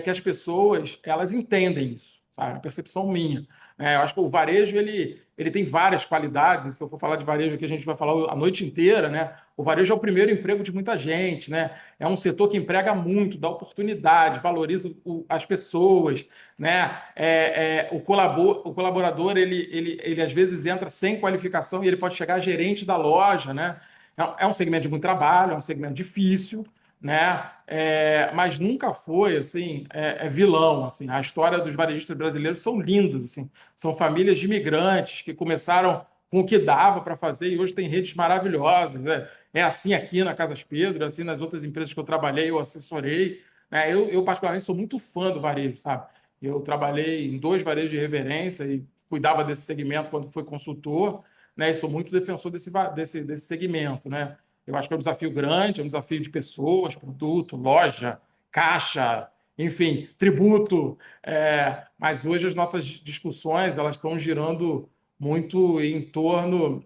que as pessoas, elas entendem isso, sabe? É a percepção minha. né? Eu acho que o varejo ele tem várias qualidades. Se eu for falar de varejo aqui, a gente vai falar a noite inteira, né? O varejo é o primeiro emprego de muita gente, né? É um setor que emprega muito, dá oportunidade, valoriza as pessoas, né? O colaborador ele às vezes entra sem qualificação e ele pode chegar a gerente da loja, né? É um segmento de muito trabalho, é um segmento difícil, né? Mas nunca foi assim, vilão. Assim. A história dos varejistas brasileiros são lindas, assim. São famílias de imigrantes que começaram com o que dava para fazer e hoje tem redes maravilhosas. Né? É assim aqui na Casas Pedro, é assim nas outras empresas que eu trabalhei, eu assessorei. Né? Eu, particularmente, sou muito fã do varejo, sabe? Eu trabalhei em dois varejos de reverência e cuidava desse segmento quando fui consultor, né? E sou muito defensor desse segmento, né? Eu acho que é um desafio grande, é um desafio de pessoas, produto, loja, caixa, enfim, tributo. Mas hoje as nossas discussões elas estão girando muito em torno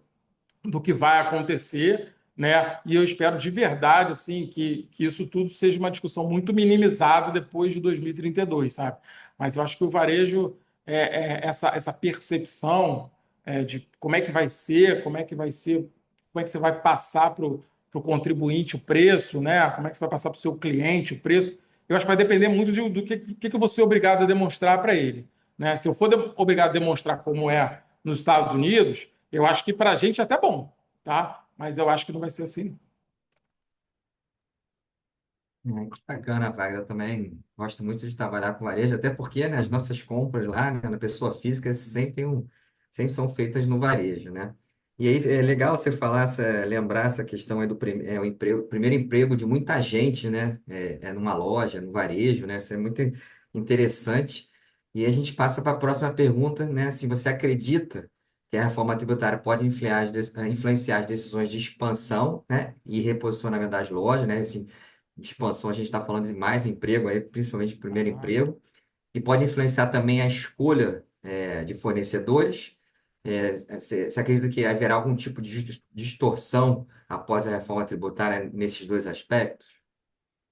do que vai acontecer, né? E eu espero de verdade assim que isso tudo seja uma discussão muito minimizada depois de 2032, sabe? Mas eu acho que o varejo essa percepção de como é que vai ser, como é que você vai passar para o contribuinte o preço, né? Como é que você vai passar para o seu cliente o preço? Eu acho que vai depender muito do que eu vou ser obrigado a demonstrar para ele, né? Se eu for obrigado a demonstrar como é nos Estados Unidos, eu acho que para a gente é até bom, tá? Mas eu acho que não vai ser assim. Que bacana, Wagner. Eu também gosto muito de trabalhar com varejo, até porque, né, as nossas compras lá, né, na pessoa física sempre são feitas no varejo, né? E aí é legal você falar, lembrar essa questão aí o primeiro emprego de muita gente, né? Numa loja, no varejo, né? Isso é muito interessante. E aí a gente passa para a próxima pergunta, né? Se você acredita que a reforma tributária pode influenciar as decisões de expansão, né, e reposicionamento das lojas, né? Assim, de expansão, a gente está falando de mais emprego, aí, principalmente primeiro Aham. emprego, e pode influenciar também a escolha de fornecedores. Você acredita que haverá algum tipo de distorção após a reforma tributária nesses dois aspectos?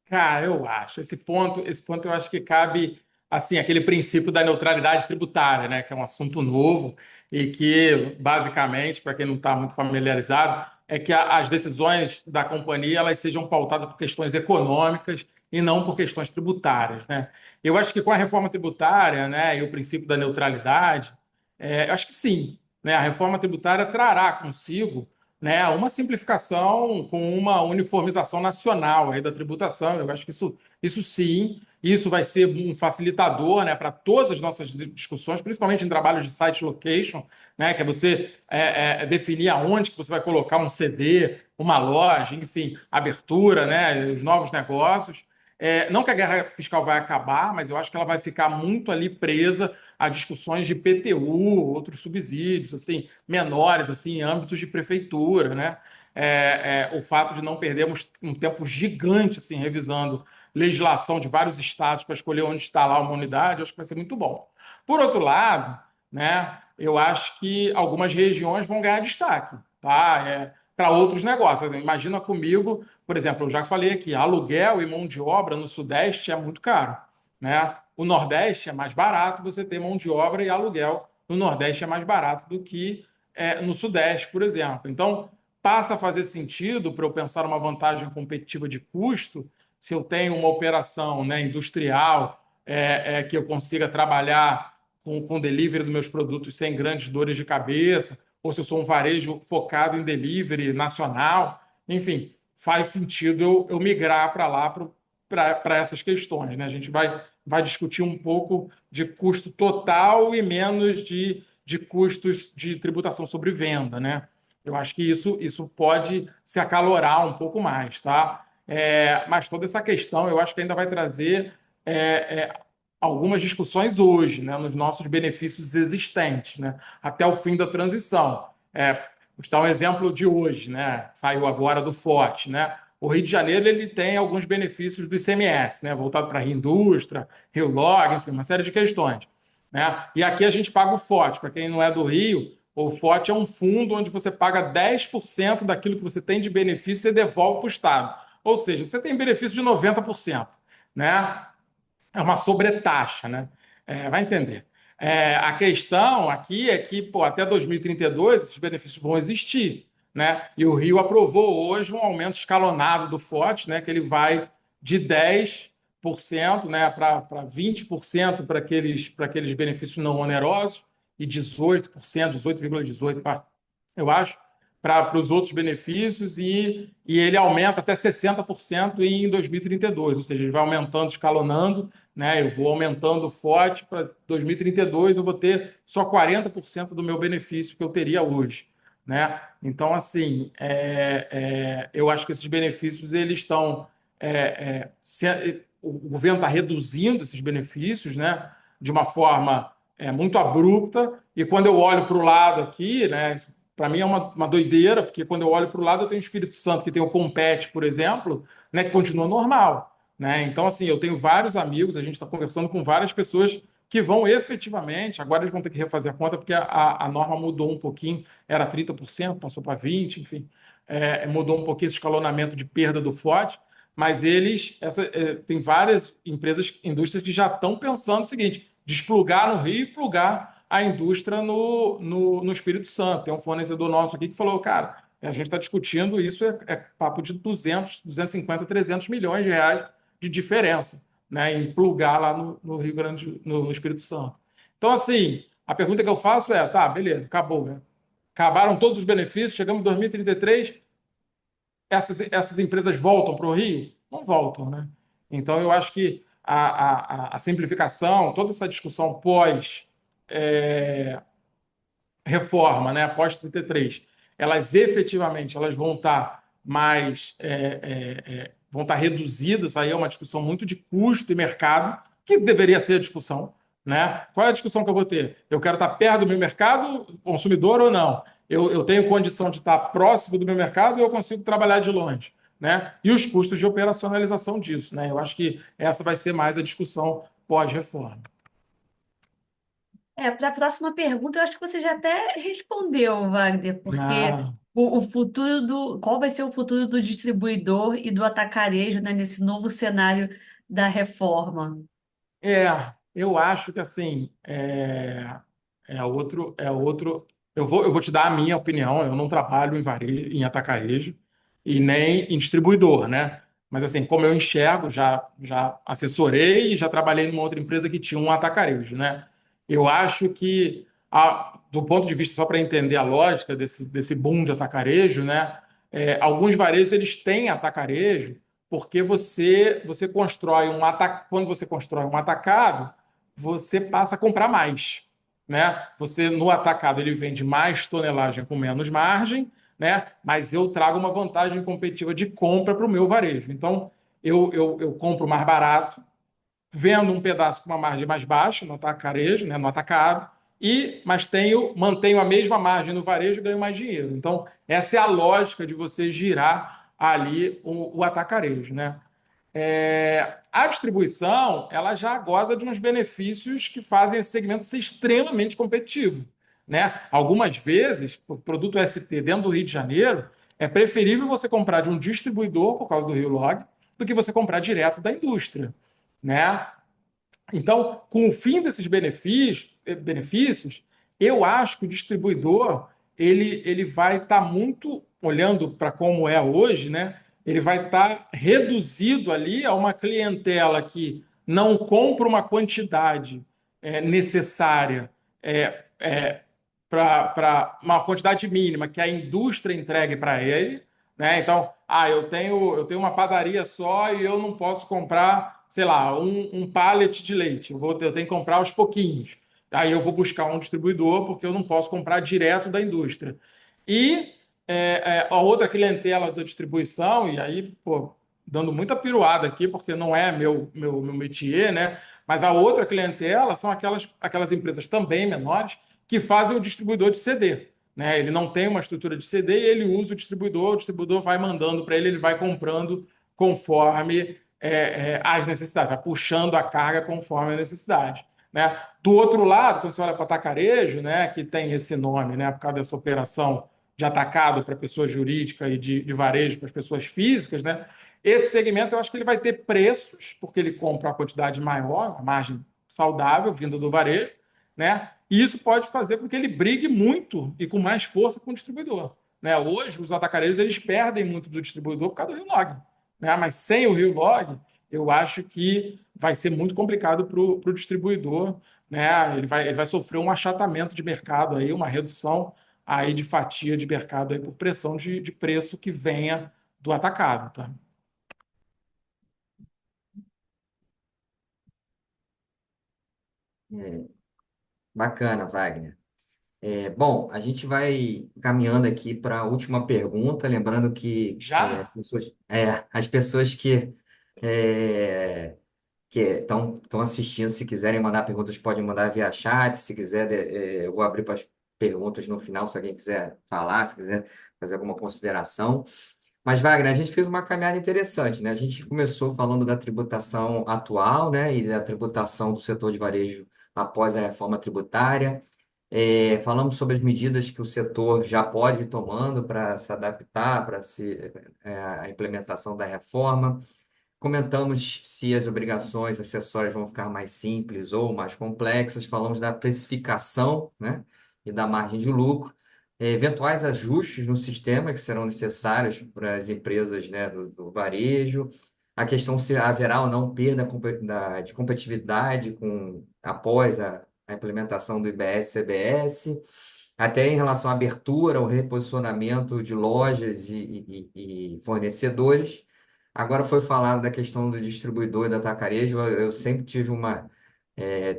Cara, eu acho. Esse ponto eu acho que cabe, assim, aquele princípio da neutralidade tributária, né? Que é um assunto novo e que, basicamente, para quem não está muito familiarizado, é que as decisões da companhia elas sejam pautadas por questões econômicas e não por questões tributárias, né? Eu acho que com a reforma tributária, né, e o princípio da neutralidade, eu acho que sim, né? A reforma tributária trará consigo, né, uma simplificação com uma uniformização nacional aí da tributação. Eu acho que isso sim, isso vai ser um facilitador, né, para todas as nossas discussões, principalmente em trabalhos de site location, né, que é você definir aonde que você vai colocar um CD, uma loja, enfim, abertura, né, os novos negócios. Não que a guerra fiscal vai acabar, mas eu acho que ela vai ficar muito ali presa a discussões de PTU, outros subsídios, assim, menores, assim, em âmbitos de prefeitura, né? O fato de não perdermos um tempo gigante, assim, revisando legislação de vários estados para escolher onde instalar uma unidade, eu acho que vai ser muito bom. Por outro lado, né, eu acho que algumas regiões vão ganhar destaque, tá? Para outros negócios. Imagina comigo, por exemplo, eu já falei aqui, aluguel e mão de obra no Sudeste é muito caro, né? O Nordeste é mais barato você ter mão de obra e aluguel. No Nordeste é mais barato do que no Sudeste, por exemplo. Então, passa a fazer sentido para eu pensar uma vantagem competitiva de custo se eu tenho uma operação, né, industrial que eu consiga trabalhar com delivery dos meus produtos sem grandes dores de cabeça, ou se eu sou um varejo focado em delivery nacional. Enfim, faz sentido eu migrar para lá para essas questões. Né? A gente vai discutir um pouco de custo total e menos de custos de tributação sobre venda, né? Eu acho que isso pode se acalorar um pouco mais, tá? Mas toda essa questão eu acho que ainda vai trazer é, é, algumas discussões hoje, né, nos nossos benefícios existentes, né, até o fim da transição. Vou te dar um exemplo de hoje, né, saiu agora do FOT, né? O Rio de Janeiro ele tem alguns benefícios do ICMS, né, voltado para a indústria, Rio Log, enfim, uma série de questões. Né? E aqui a gente paga o FOT. Para quem não é do Rio, o FOT é um fundo onde você paga 10% daquilo que você tem de benefício e você devolve para o Estado. Ou seja, você tem benefício de 90%. Né? É uma sobretaxa, né? Vai entender. A questão aqui é que, pô, até 2032 esses benefícios vão existir, né? E o Rio aprovou hoje um aumento escalonado do FOT, né? Que ele vai de 10%, né, para 20% para aqueles benefícios não onerosos e 18%, 18,18%, eu acho, para os outros benefícios e ele aumenta até 60% em 2032, ou seja, ele vai aumentando, escalonando, né? Eu vou aumentando forte para 2032, eu vou ter só 40% do meu benefício que eu teria hoje, né? Então, assim, eu acho que esses benefícios eles estão o governo está reduzindo esses benefícios, né? De uma forma muito abrupta. E quando eu olho para o lado aqui, né? Para mim é uma doideira, porque quando eu olho para o lado eu tenho o Espírito Santo, que tem o Compete, por exemplo, né? Que continua normal, né? Então, assim, eu tenho vários amigos, a gente está conversando com várias pessoas que vão efetivamente, agora eles vão ter que refazer a conta, porque a norma mudou um pouquinho, era 30%, passou para 20%, enfim, mudou um pouquinho esse escalonamento de perda do FOT, mas tem várias empresas, indústrias que já estão pensando o seguinte, desplugar no Rio e plugar a indústria no Espírito Santo. Tem um fornecedor nosso aqui que falou, cara, a gente está discutindo isso, é papo de 200, 250, 300 milhões de reais de diferença, né, em plugar lá no Rio Grande, no Espírito Santo. Então, assim, a pergunta que eu faço é, tá, beleza, acabou, né? Acabaram todos os benefícios, chegamos em 2033, essas empresas voltam para o Rio? Não voltam, né? Então, eu acho que a simplificação, toda essa discussão pós é, reforma, né, após 33, elas efetivamente elas vão estar mais vão estar reduzidas. Aí é uma discussão muito de custo e mercado, que deveria ser a discussão, né? Qual é a discussão que eu vou ter? Eu quero estar perto do meu mercado consumidor ou não? Eu tenho condição de estar próximo do meu mercado ou eu consigo trabalhar de longe, né? E os custos de operacionalização disso, né? Eu acho que essa vai ser mais a discussão pós-reforma. Para a próxima pergunta, eu acho que você já até respondeu, Wagner, porque Ah, o futuro qual vai ser o futuro do distribuidor e do atacarejo, né, nesse novo cenário da reforma? eu acho que assim é outro. Eu vou te dar a minha opinião. Eu não trabalho em atacarejo e nem em distribuidor, né? Mas assim, como eu enxergo, já assessorei e já trabalhei numa outra empresa que tinha um atacarejo, né? Eu acho que, do ponto de vista, só para entender a lógica desse boom de atacarejo, né? Alguns varejos eles têm atacarejo porque você constrói quando você constrói um atacado, você passa a comprar mais, né? Você no atacado ele vende mais tonelagem com menos margem, né? Mas eu trago uma vantagem competitiva de compra para o meu varejo. Então eu compro mais barato, vendo um pedaço com uma margem mais baixa no atacarejo, né? No atacado. Mas mantenho a mesma margem no varejo e ganho mais dinheiro. Então, essa é a lógica de você girar ali o atacarejo, né? A distribuição ela já goza de uns benefícios que fazem esse segmento ser extremamente competitivo, né? Algumas vezes, o produto ST dentro do Rio de Janeiro, é preferível você comprar de um distribuidor, por causa do Rio Log, do que você comprar direto da indústria, né? Então, com o fim desses benefícios, eu acho que o distribuidor ele vai estar muito olhando para como é hoje, né? Ele vai estar reduzido ali a uma clientela que não compra uma quantidade necessária para uma quantidade mínima que a indústria entregue para ele, né? Então, eu tenho uma padaria só e eu não posso comprar, sei lá, um pallet de leite. Eu tenho que comprar aos pouquinhos. Aí eu vou buscar um distribuidor porque eu não posso comprar direto da indústria. E a outra clientela da distribuição, e aí, pô, dando muita piruada aqui, porque não é meu métier, né? Mas a outra clientela são aquelas empresas também menores que fazem o distribuidor de CD. Né? Ele não tem uma estrutura de CD e ele usa o distribuidor vai mandando para ele, ele vai comprando conforme as necessidades, vai puxando a carga conforme a necessidade. Né? Do outro lado, quando você olha para o atacarejo, né, que tem esse nome, né, por causa dessa operação de atacado para pessoa jurídica e de varejo para as pessoas físicas, né, esse segmento eu acho que ele vai ter preços, porque ele compra uma quantidade maior, uma margem saudável, vindo do varejo, né? E isso pode fazer com que ele brigue muito e com mais força com o distribuidor, né? Hoje, os atacareiros eles perdem muito do distribuidor por causa do Rio Log, né? Mas sem o Rio Log, eu acho que vai ser muito complicado para o distribuidor, né? Ele vai sofrer um achatamento de mercado aí, uma redução aí de fatia de mercado aí por pressão de preço que venha do atacado, tá? É, bacana, Wagner. Bom, a gente vai caminhando aqui para a última pergunta, lembrando que Já? as pessoas é, que estão assistindo, se quiserem mandar perguntas, podem mandar via chat. Se quiser, eu vou abrir para as perguntas no final, se alguém quiser falar, se quiser fazer alguma consideração. Mas, Wagner, a gente fez uma caminhada interessante, né? A gente começou falando da tributação atual, né, e da tributação do setor de varejo após a reforma tributária. Falamos sobre as medidas que o setor já pode ir tomando para se adaptar à implementação da reforma. Comentamos se as obrigações acessórias vão ficar mais simples ou mais complexas. Falamos da precificação, né, e da margem de lucro. Eventuais ajustes no sistema que serão necessários para as empresas, né, do varejo. A questão se haverá ou não perda de competitividade após a implementação do IBS-CBS, até em relação à abertura, ao reposicionamento de lojas e fornecedores. Agora foi falado da questão do distribuidor e do atacarejo. Eu sempre tive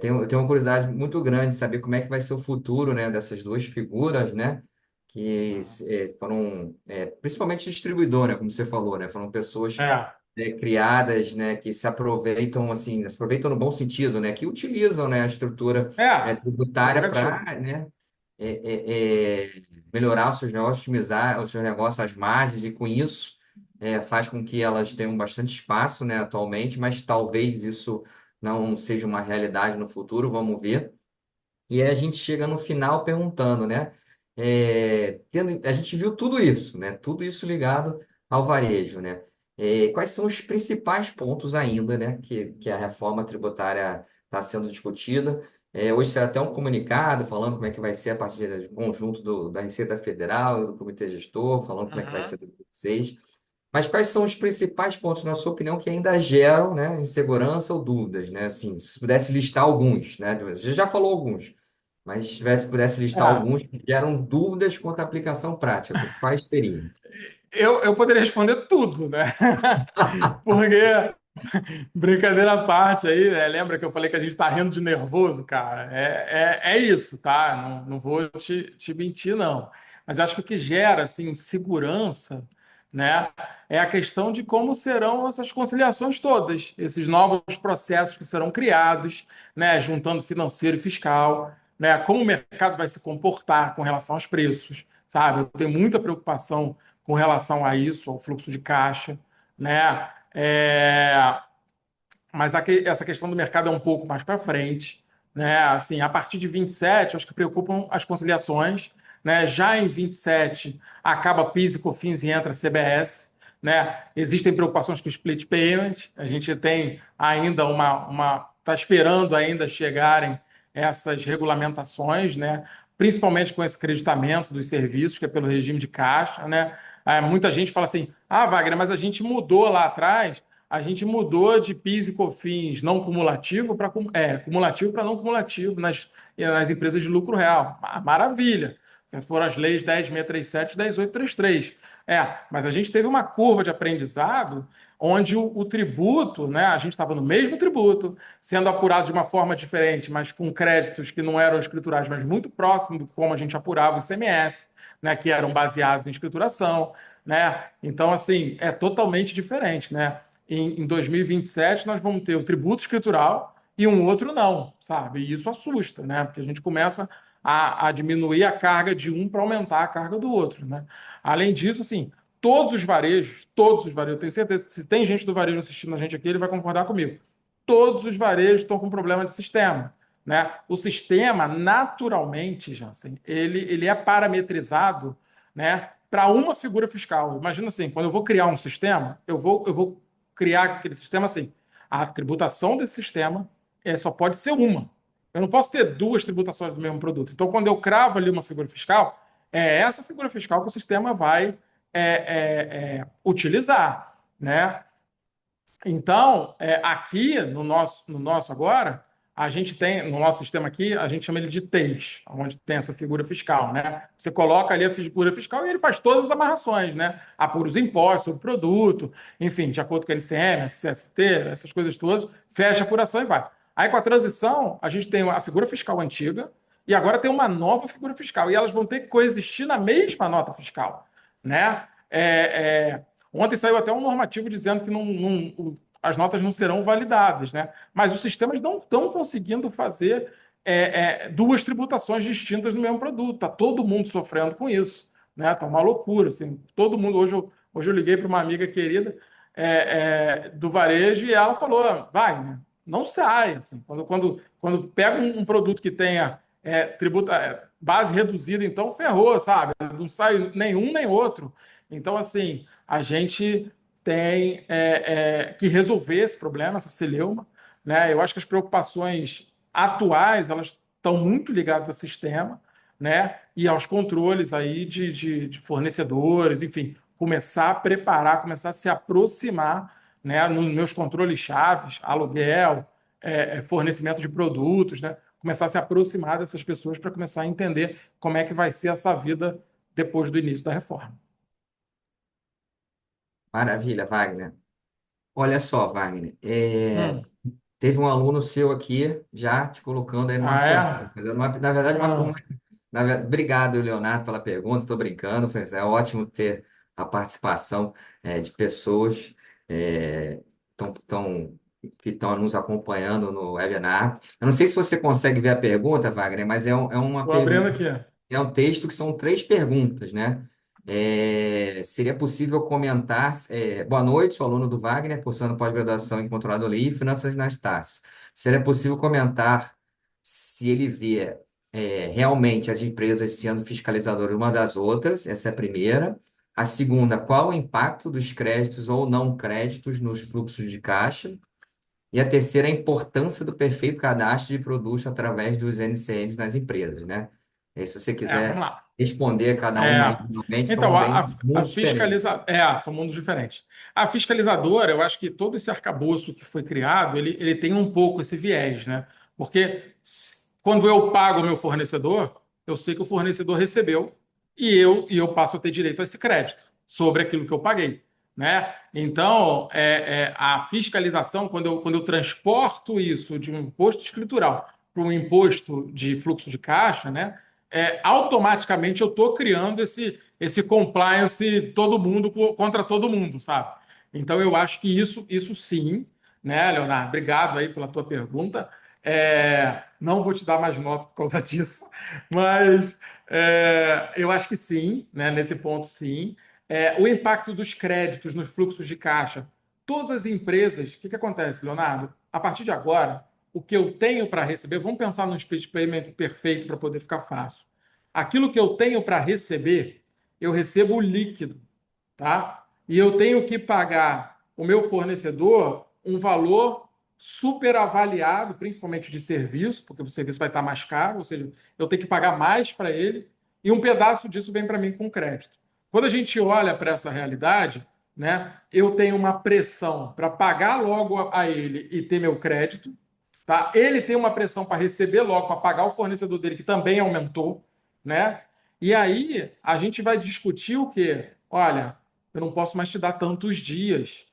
tenho uma curiosidade muito grande de saber como é que vai ser o futuro, né, dessas duas figuras, né, que foram, principalmente distribuidor, né, como você falou, né, foram pessoas É, criadas, né, que se aproveitam, assim, se aproveitam no bom sentido, né, que utilizam, né, a estrutura é, tributária prerrogativa. para, né, melhorar os seus negócios, otimizar os seus negócios, as margens, e com isso faz com que elas tenham bastante espaço, né, atualmente, mas talvez isso não seja uma realidade no futuro, vamos ver. E aí a gente chega no final perguntando, né? A gente viu tudo isso, né? Tudo isso ligado ao varejo, né? Quais são os principais pontos ainda, né? Que a reforma tributária está sendo discutida? Hoje saiu até um comunicado falando como é que vai ser a partir do conjunto da Receita Federal e do Comitê Gestor, falando como é que vai ser Uhum. 2026. Mas quais são os principais pontos, na sua opinião, que ainda geram, né, insegurança ou dúvidas, né? Assim, se pudesse listar alguns, né? Você já falou alguns, mas se pudesse listar É, alguns que geram dúvidas quanto à aplicação prática, quais seriam? eu poderia responder tudo, né? Porque, brincadeira à parte aí, né? Lembra que eu falei que a gente tá rindo de nervoso, cara? É isso, tá? Não vou te mentir, não. Mas acho que o que gera, assim, segurança, né, é a questão de como serão essas conciliações todas, esses novos processos que serão criados, né, juntando financeiro e fiscal, né, como o mercado vai se comportar com relação aos preços, sabe? Eu tenho muita preocupação com relação a isso, ao fluxo de caixa, né? Mas essa questão do mercado é um pouco mais para frente, né? Assim, a partir de 27, acho que preocupam as conciliações, né? Já em 27 acaba PIS e COFINS e entra CBS, né? Existem preocupações com o split payment. A gente tem ainda está esperando ainda chegarem essas regulamentações, né? Principalmente com esse creditamento dos serviços, que é pelo regime de caixa, né? Muita gente fala assim: ah, Wagner, mas a gente mudou lá atrás, a gente mudou de PIS e COFINS não cumulativo para cumulativo para não cumulativo nas empresas de lucro real. Maravilha. Foram as leis 10.637 e 10.833. Mas a gente teve uma curva de aprendizado onde o tributo, né, a gente estava no mesmo tributo, sendo apurado de uma forma diferente, mas com créditos que não eram escriturais, mas muito próximo do como a gente apurava o ICMS, né, que eram baseados em escrituração, né? Então, assim, é totalmente diferente, né? Em 2027, nós vamos ter o tributo escritural e um outro não, sabe? E isso assusta, né? Porque a gente começa a diminuir a carga de um para aumentar a carga do outro, né? Além disso, assim, todos os varejos, eu tenho certeza que se tem gente do varejo assistindo a gente aqui, ele vai concordar comigo. Todos os varejos estão com problema de sistema, né? O sistema, naturalmente, Jansen, ele é parametrizado, né, para uma figura fiscal. Imagina assim, quando eu vou criar um sistema, eu vou criar aquele sistema assim. A tributação desse sistema só pode ser uma. Eu não posso ter duas tributações do mesmo produto. Então, quando eu cravo ali uma figura fiscal, é essa figura fiscal que o sistema vai utilizar, né? Então, aqui no nosso agora, a gente tem, no nosso sistema aqui, a gente chama ele de TEIS, onde tem essa figura fiscal, né? Você coloca ali a figura fiscal e ele faz todas as amarrações, né? Apura os impostos sobre o produto, enfim, de acordo com a LCM, a CST, essas coisas todas, fecha a apuração e vai. Aí, com a transição, a gente tem a figura fiscal antiga e agora tem uma nova figura fiscal. E elas vão ter que coexistir na mesma nota fiscal, né? Ontem saiu até um normativo dizendo que as notas não serão validadas, né? Mas os sistemas não estão conseguindo fazer duas tributações distintas no mesmo produto. Está todo mundo sofrendo com isso, né? Tá uma loucura, assim. Todo mundo. Hoje eu liguei para uma amiga querida do varejo e ela falou: vai, né? Não sai. Assim. Quando pega um produto que tenha base reduzida, então ferrou, sabe? Não sai nenhum nem outro. Então, assim, a gente tem que resolver esse problema, essa celeuma, né? Eu acho que as preocupações atuais elas estão muito ligadas ao sistema, né? E aos controles aí de fornecedores, enfim, começar a preparar, começar a se aproximar, né? Nos meus controles chaves, aluguel, fornecimento de produtos, né? Começar a se aproximar dessas pessoas para começar a entender como é que vai ser essa vida depois do início da reforma. Maravilha, Wagner. Olha só, Wagner, Hum. teve um aluno seu aqui já te colocando aí numa Ah, fogueira, é? fazendo na verdade, Ah, obrigado, Leonardo, pela pergunta, estou brincando, é ótimo ter a participação de pessoas tão, tão- que estão nos acompanhando no webinar. Eu não sei se você consegue ver a pergunta, Wagner, mas é uma tô abrindo pergunta, aqui. é um texto que são três perguntas, né? Seria possível comentar. Boa noite, sou aluno do Wagner, cursando pós-graduação em Controladoria e Finanças na Estácio. Seria possível comentar se ele vê realmente as empresas sendo fiscalizadoras uma das outras? Essa é a primeira. A segunda, qual o impacto dos créditos ou não créditos nos fluxos de caixa? E a terceira, a importância do perfeito cadastro de produtos através dos NCMs nas empresas, né? Se você Vamos quiser lá. responder cada É, uma individualmente, então, são bem a muito diferentes. são mundos diferentes. A fiscalizadora, eu acho que todo esse arcabouço que foi criado, ele tem um pouco esse viés, né? Porque quando eu pago o meu fornecedor, eu sei que o fornecedor recebeu e eu passo a ter direito a esse crédito sobre aquilo que eu paguei, né? Então, a fiscalização, quando eu transporto isso de um imposto escritural para um imposto de fluxo de caixa, né? Automaticamente eu estou criando esse compliance todo mundo contra todo mundo, sabe? Então eu acho que isso sim, né, Leonardo? Obrigado aí pela tua pergunta. Não vou te dar mais nota por causa disso, mas eu acho que sim, né, nesse ponto sim. O impacto dos créditos nos fluxos de caixa. Todas as empresas, o que acontece, Leonardo? A partir de agora, o que eu tenho para receber, vamos pensar num split payment perfeito para poder ficar fácil. Aquilo que eu tenho para receber, eu recebo líquido, tá? E eu tenho que pagar o meu fornecedor um valor super avaliado, principalmente de serviço, porque o serviço vai estar mais caro, ou seja, eu tenho que pagar mais para ele, e um pedaço disso vem para mim com crédito. Quando a gente olha para essa realidade, né, eu tenho uma pressão para pagar logo a ele e ter meu crédito, tá? Ele tem uma pressão para receber logo, para pagar o fornecedor dele, que também aumentou, né? E aí a gente vai discutir o quê? Olha, eu não posso mais te dar tantos dias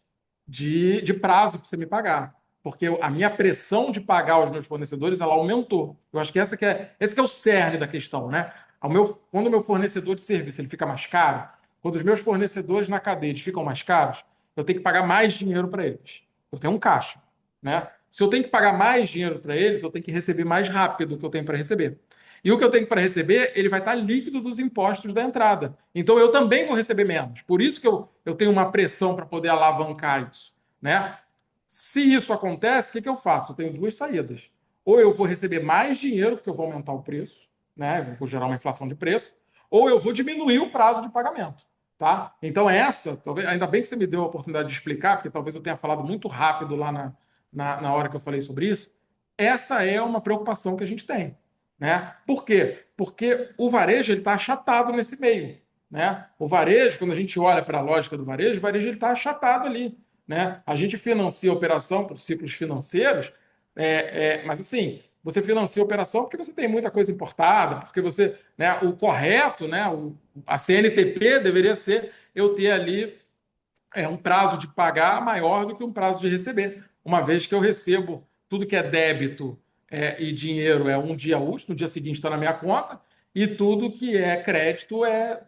de prazo para você me pagar. Porque a minha pressão de pagar os meus fornecedores ela aumentou. Eu acho que esse que é o cerne da questão, né? Quando o meu fornecedor de serviço ele fica mais caro, quando os meus fornecedores na cadeia eles ficam mais caros, eu tenho que pagar mais dinheiro para eles. Eu tenho um caixa, né? Se eu tenho que pagar mais dinheiro para eles, eu tenho que receber mais rápido do que eu tenho para receber. E o que eu tenho para receber, ele vai estar líquido dos impostos da entrada. Então eu também vou receber menos. Por isso que eu tenho uma pressão para poder alavancar isso, né? Se isso acontece, o que eu faço? Eu tenho duas saídas. Ou eu vou receber mais dinheiro, porque eu vou aumentar o preço, né? Eu vou gerar uma inflação de preço, ou eu vou diminuir o prazo de pagamento, tá? Então talvez, ainda bem que você me deu a oportunidade de explicar, porque talvez eu tenha falado muito rápido lá na hora que eu falei sobre isso. essa é uma preocupação que a gente tem, né? Por quê? Porque o varejo ele está achatado nesse meio, né? O varejo, quando a gente olha para a lógica do varejo, o varejo ele está achatado ali, né? A gente financia a operação por ciclos financeiros, mas assim, você financia a operação porque você tem muita coisa importada, porque você, né? O correto, né? A CNTP deveria ser eu ter ali um prazo de pagar maior do que um prazo de receber, uma vez que eu recebo tudo que é débito e dinheiro um dia útil, no dia seguinte está na minha conta, e tudo que é crédito é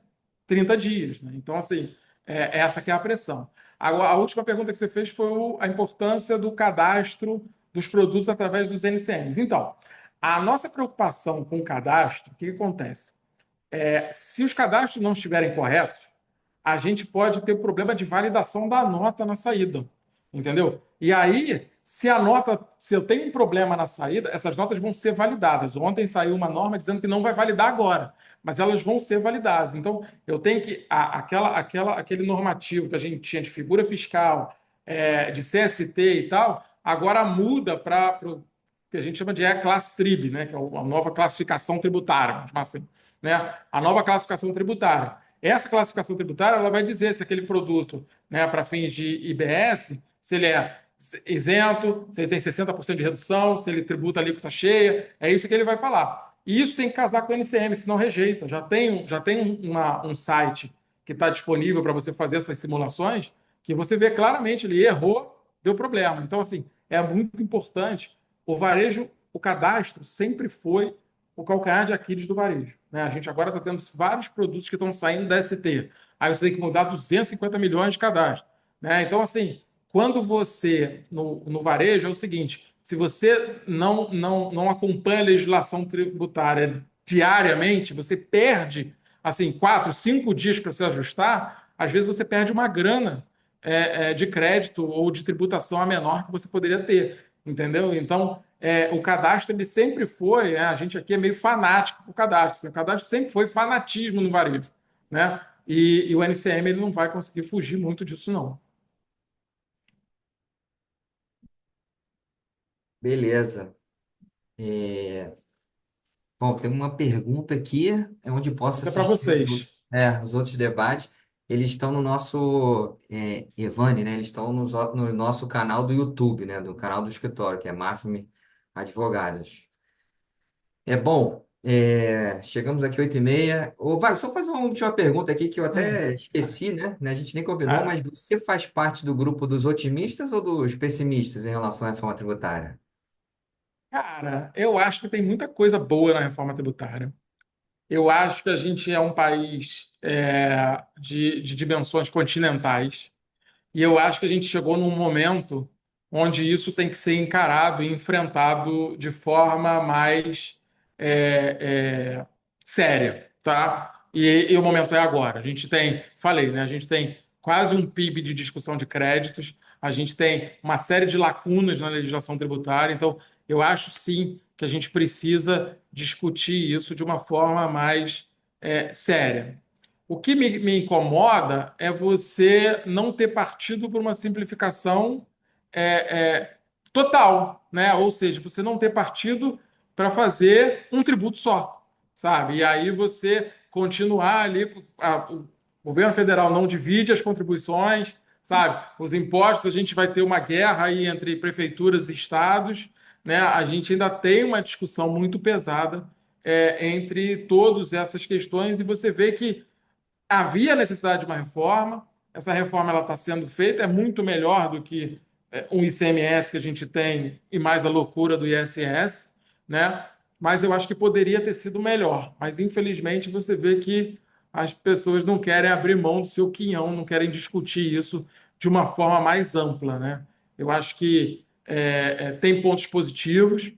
30 dias. Né? Então, assim, essa que é a pressão. Agora, a última pergunta que você fez foi a importância do cadastro dos produtos através dos NCMs. Então, a nossa preocupação com o cadastro, o que acontece? Se os cadastros não estiverem corretos, a gente pode ter problema de validação da nota na saída, entendeu? E aí, se eu tenho um problema na saída, essas notas vão ser validadas. Ontem saiu uma norma dizendo que não vai validar agora, mas elas vão ser validadas. Então, eu tenho que aquele normativo que a gente tinha de figura fiscal, de CST e tal, agora muda para o que a gente chama de E-Class Trib, né? Que é a nova classificação tributária, vamos chamar assim, né? A nova classificação tributária. Essa classificação tributária ela vai dizer se aquele produto, né, para fins de IBS, se ele é isento, se ele tem 60% de redução, se ele tributa a alíquota cheia, é isso que ele vai falar. E isso tem que casar com o NCM, senão rejeita. Já tem um site que está disponível para você fazer essas simulações, que você vê claramente, ele errou, deu problema. Então, assim, é muito importante. O varejo, o cadastro sempre foi o calcanhar de Aquiles do varejo. Né? A gente agora está tendo vários produtos que estão saindo da ST. Aí você tem que mudar 250 milhões de cadastro. Né? Então, assim, quando você, no varejo, é o seguinte: se você não acompanha a legislação tributária diariamente, você perde, assim, 4, 5 dias para se ajustar, às vezes você perde uma grana de crédito ou de tributação a menor que você poderia ter, entendeu? Então, o cadastro ele sempre foi, né, a gente aqui é meio fanático com o cadastro. O cadastro sempre foi fanatismo no varejo, né? E o NCM ele não vai conseguir fugir muito disso, não. Beleza. Bom, tem uma pergunta aqui, onde posso Isso é para assistir vocês. os outros debates. Eles estão no nosso, Evane, né? Eles estão no nosso canal do YouTube, né? Do canal do escritório, que é Mafmi Advogados. Bom, chegamos aqui 8h30. Ô, Wagner, só fazer uma última pergunta aqui que eu Hum. até esqueci, né? A gente nem combinou, Ah, mas você faz parte do grupo dos otimistas ou dos pessimistas em relação à reforma tributária? cara, eu acho que tem muita coisa boa na reforma tributária. Eu acho que a gente é um país de dimensões continentais. E eu acho que a gente chegou num momento onde isso tem que ser encarado e enfrentado de forma mais séria, tá? E o momento é agora. A gente tem, falei, né? A gente tem quase um PIB de discussão de créditos, a gente tem uma série de lacunas na legislação tributária. Então, eu acho sim que a gente precisa discutir isso de uma forma mais séria. O que me incomoda é você não ter partido por uma simplificação total, né? Ou seja, você não ter partido para fazer um tributo só, sabe? E aí você continuar ali, o governo federal não divide as contribuições, sabe? Os impostos, a gente vai ter uma guerra aí entre prefeituras e estados, né? A gente ainda tem uma discussão muito pesada entre todas essas questões e você vê que havia necessidade de uma reforma. Essa reforma ela está sendo feita, é muito melhor do que um ICMS que a gente tem e mais a loucura do ISS, né? Mas eu acho que poderia ter sido melhor. Mas infelizmente você vê que as pessoas não querem abrir mão do seu quinhão, não querem discutir isso de uma forma mais ampla, né? Eu acho que tem pontos positivos.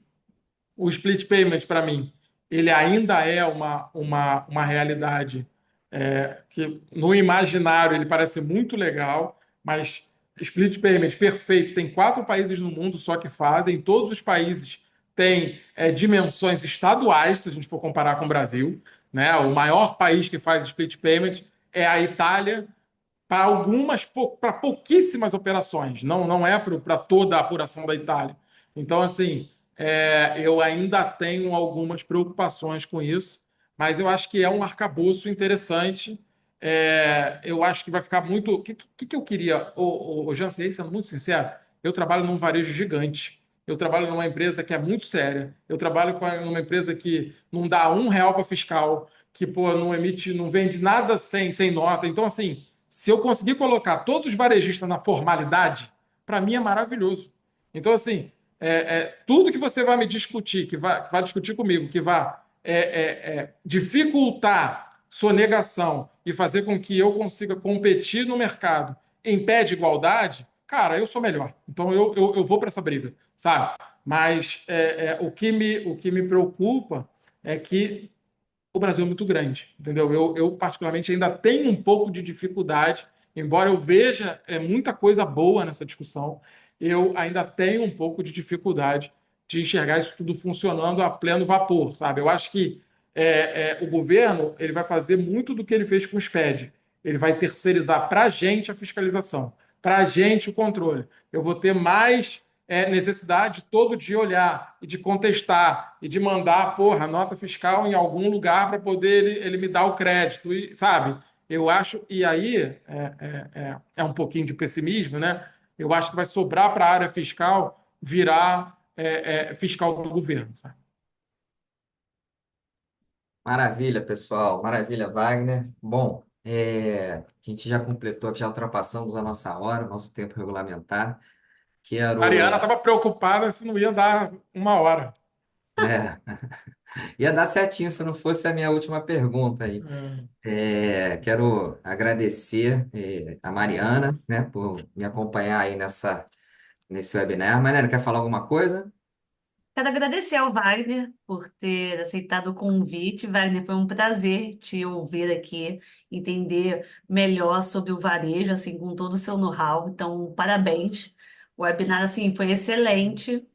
O split payment, para mim, ele ainda é uma realidade que no imaginário ele parece muito legal, mas split payment perfeito, tem 4 países no mundo só que fazem, todos os países têm dimensões estaduais, se a gente for comparar com o Brasil, né? O maior país que faz split payment é a Itália, para pouquíssimas operações, não é para toda a apuração da Itália. Então, assim, eu ainda tenho algumas preocupações com isso, mas eu acho que é um arcabouço interessante. Eu acho que vai ficar muito. O que eu queria, ô, Jansen, sendo muito sincero, eu trabalho num varejo gigante. Eu trabalho numa empresa que é muito séria. Eu trabalho numa empresa que não dá R$ 1 para fiscal, que pô, não emite, não vende nada sem nota. Então, assim, se eu conseguir colocar todos os varejistas na formalidade, para mim é maravilhoso. Então, assim, tudo que você vai me discutir, que vai discutir comigo, que vai dificultar sonegação e fazer com que eu consiga competir no mercado em pé de igualdade, cara, eu sou melhor. Então eu vou para essa briga, sabe? Mas o que me preocupa é que o Brasil é muito grande, entendeu? Eu particularmente ainda tenho um pouco de dificuldade, embora eu veja muita coisa boa nessa discussão, eu ainda tenho um pouco de dificuldade de enxergar isso tudo funcionando a pleno vapor, sabe? Eu acho que o governo ele vai fazer muito do que ele fez com o SPED. Ele vai terceirizar para a gente a fiscalização, para a gente o controle. Eu vou ter mais necessidade todo dia olhar e de contestar e de mandar, porra, nota fiscal em algum lugar para poder ele me dar o crédito, e, sabe? Eu acho, e aí é um pouquinho de pessimismo, né? Eu acho que vai sobrar para a área fiscal virar fiscal do governo, sabe? Maravilha, pessoal. Maravilha, Wagner. Bom, a gente já completou, aqui, já ultrapassamos a nossa hora, nosso tempo regulamentar. Mariana Quero, estava preocupada se não ia dar 1 hora. né, ia dar certinho se não fosse a minha última pergunta aí. Hum. Quero agradecer, a Mariana, né, por me acompanhar aí nesse webinar. Mariana, quer falar alguma coisa? Quero agradecer ao Wagner por ter aceitado o convite. Wagner, foi um prazer te ouvir aqui, entender melhor sobre o varejo, assim, com todo o seu know-how. Então, parabéns. O webinar, assim, foi excelente.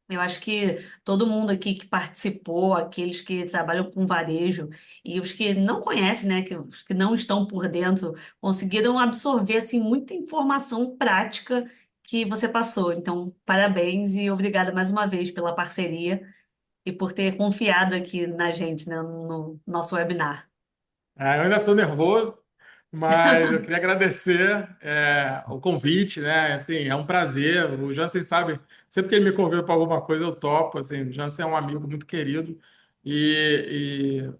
Eu acho que todo mundo aqui que participou, aqueles que trabalham com varejo e os que não conhecem, né, que, os que não estão por dentro, conseguiram absorver assim muita informação prática que você passou. Então, parabéns e obrigada mais uma vez pela parceria e por ter confiado aqui na gente, né, no nosso webinar. Eu ainda estou nervoso, mas eu queria agradecer o convite, né? Assim, é um prazer. O Jansen sabe, sempre que ele me convida para alguma coisa, eu topo. Assim, o Jansen é um amigo muito querido e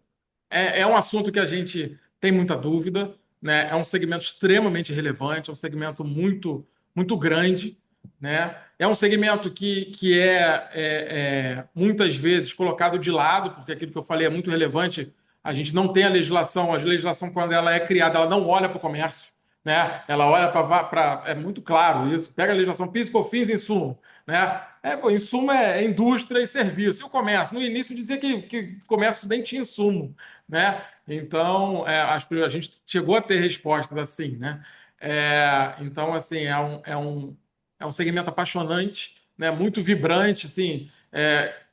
é um assunto que a gente tem muita dúvida, né? É um segmento extremamente relevante, é um segmento muito, muito grande, né? É um segmento que muitas vezes colocado de lado, porque aquilo que eu falei é muito relevante. A gente não tem a legislação, quando ela é criada, ela não olha para o comércio, né? Ela olha para. É muito claro isso. Pega a legislação PIS, COFINS, insumo, né? Pô, insumo é indústria e serviço. E o comércio? No início dizia que comércio nem tinha insumo, né? Então, a gente chegou a ter respostas assim, né? Então, assim, é um segmento apaixonante, né? Muito vibrante, assim,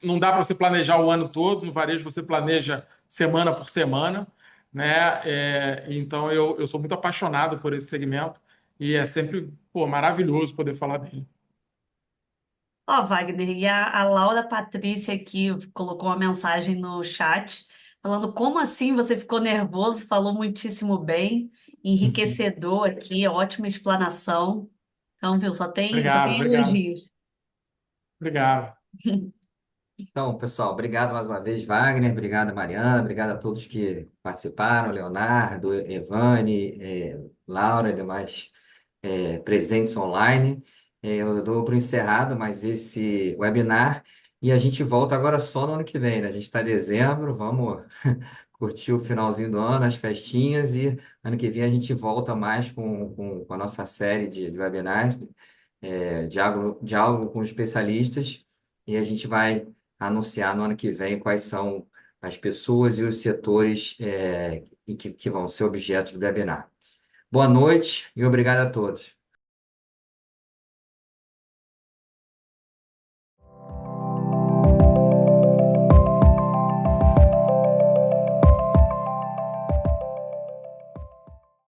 não dá para você planejar o ano todo, no varejo você planeja semana por semana, né? Então, eu sou muito apaixonado por esse segmento e é sempre, pô, maravilhoso poder falar dele. Ó, Wagner, e a Laura Patrícia aqui colocou uma mensagem no chat falando como assim você ficou nervoso, falou muitíssimo bem, enriquecedor aqui, ótima explanação. Então, viu, só Obrigado, tem obrigado, elogios. obrigado. Então, pessoal, obrigado mais uma vez, Wagner, obrigado, Mariana, obrigado a todos que participaram, Leonardo, Evane, Laura e demais presentes online. Eu dou por encerrado mais esse webinar e a gente volta agora só no ano que vem, né? A gente está em dezembro, vamos curtir o finalzinho do ano, as festinhas e ano que vem a gente volta mais com a nossa série de webinars, diálogo com especialistas e a gente vai anunciar no ano que vem quais são as pessoas e os setores que vão ser objeto do webinar. Boa noite e obrigado a todos.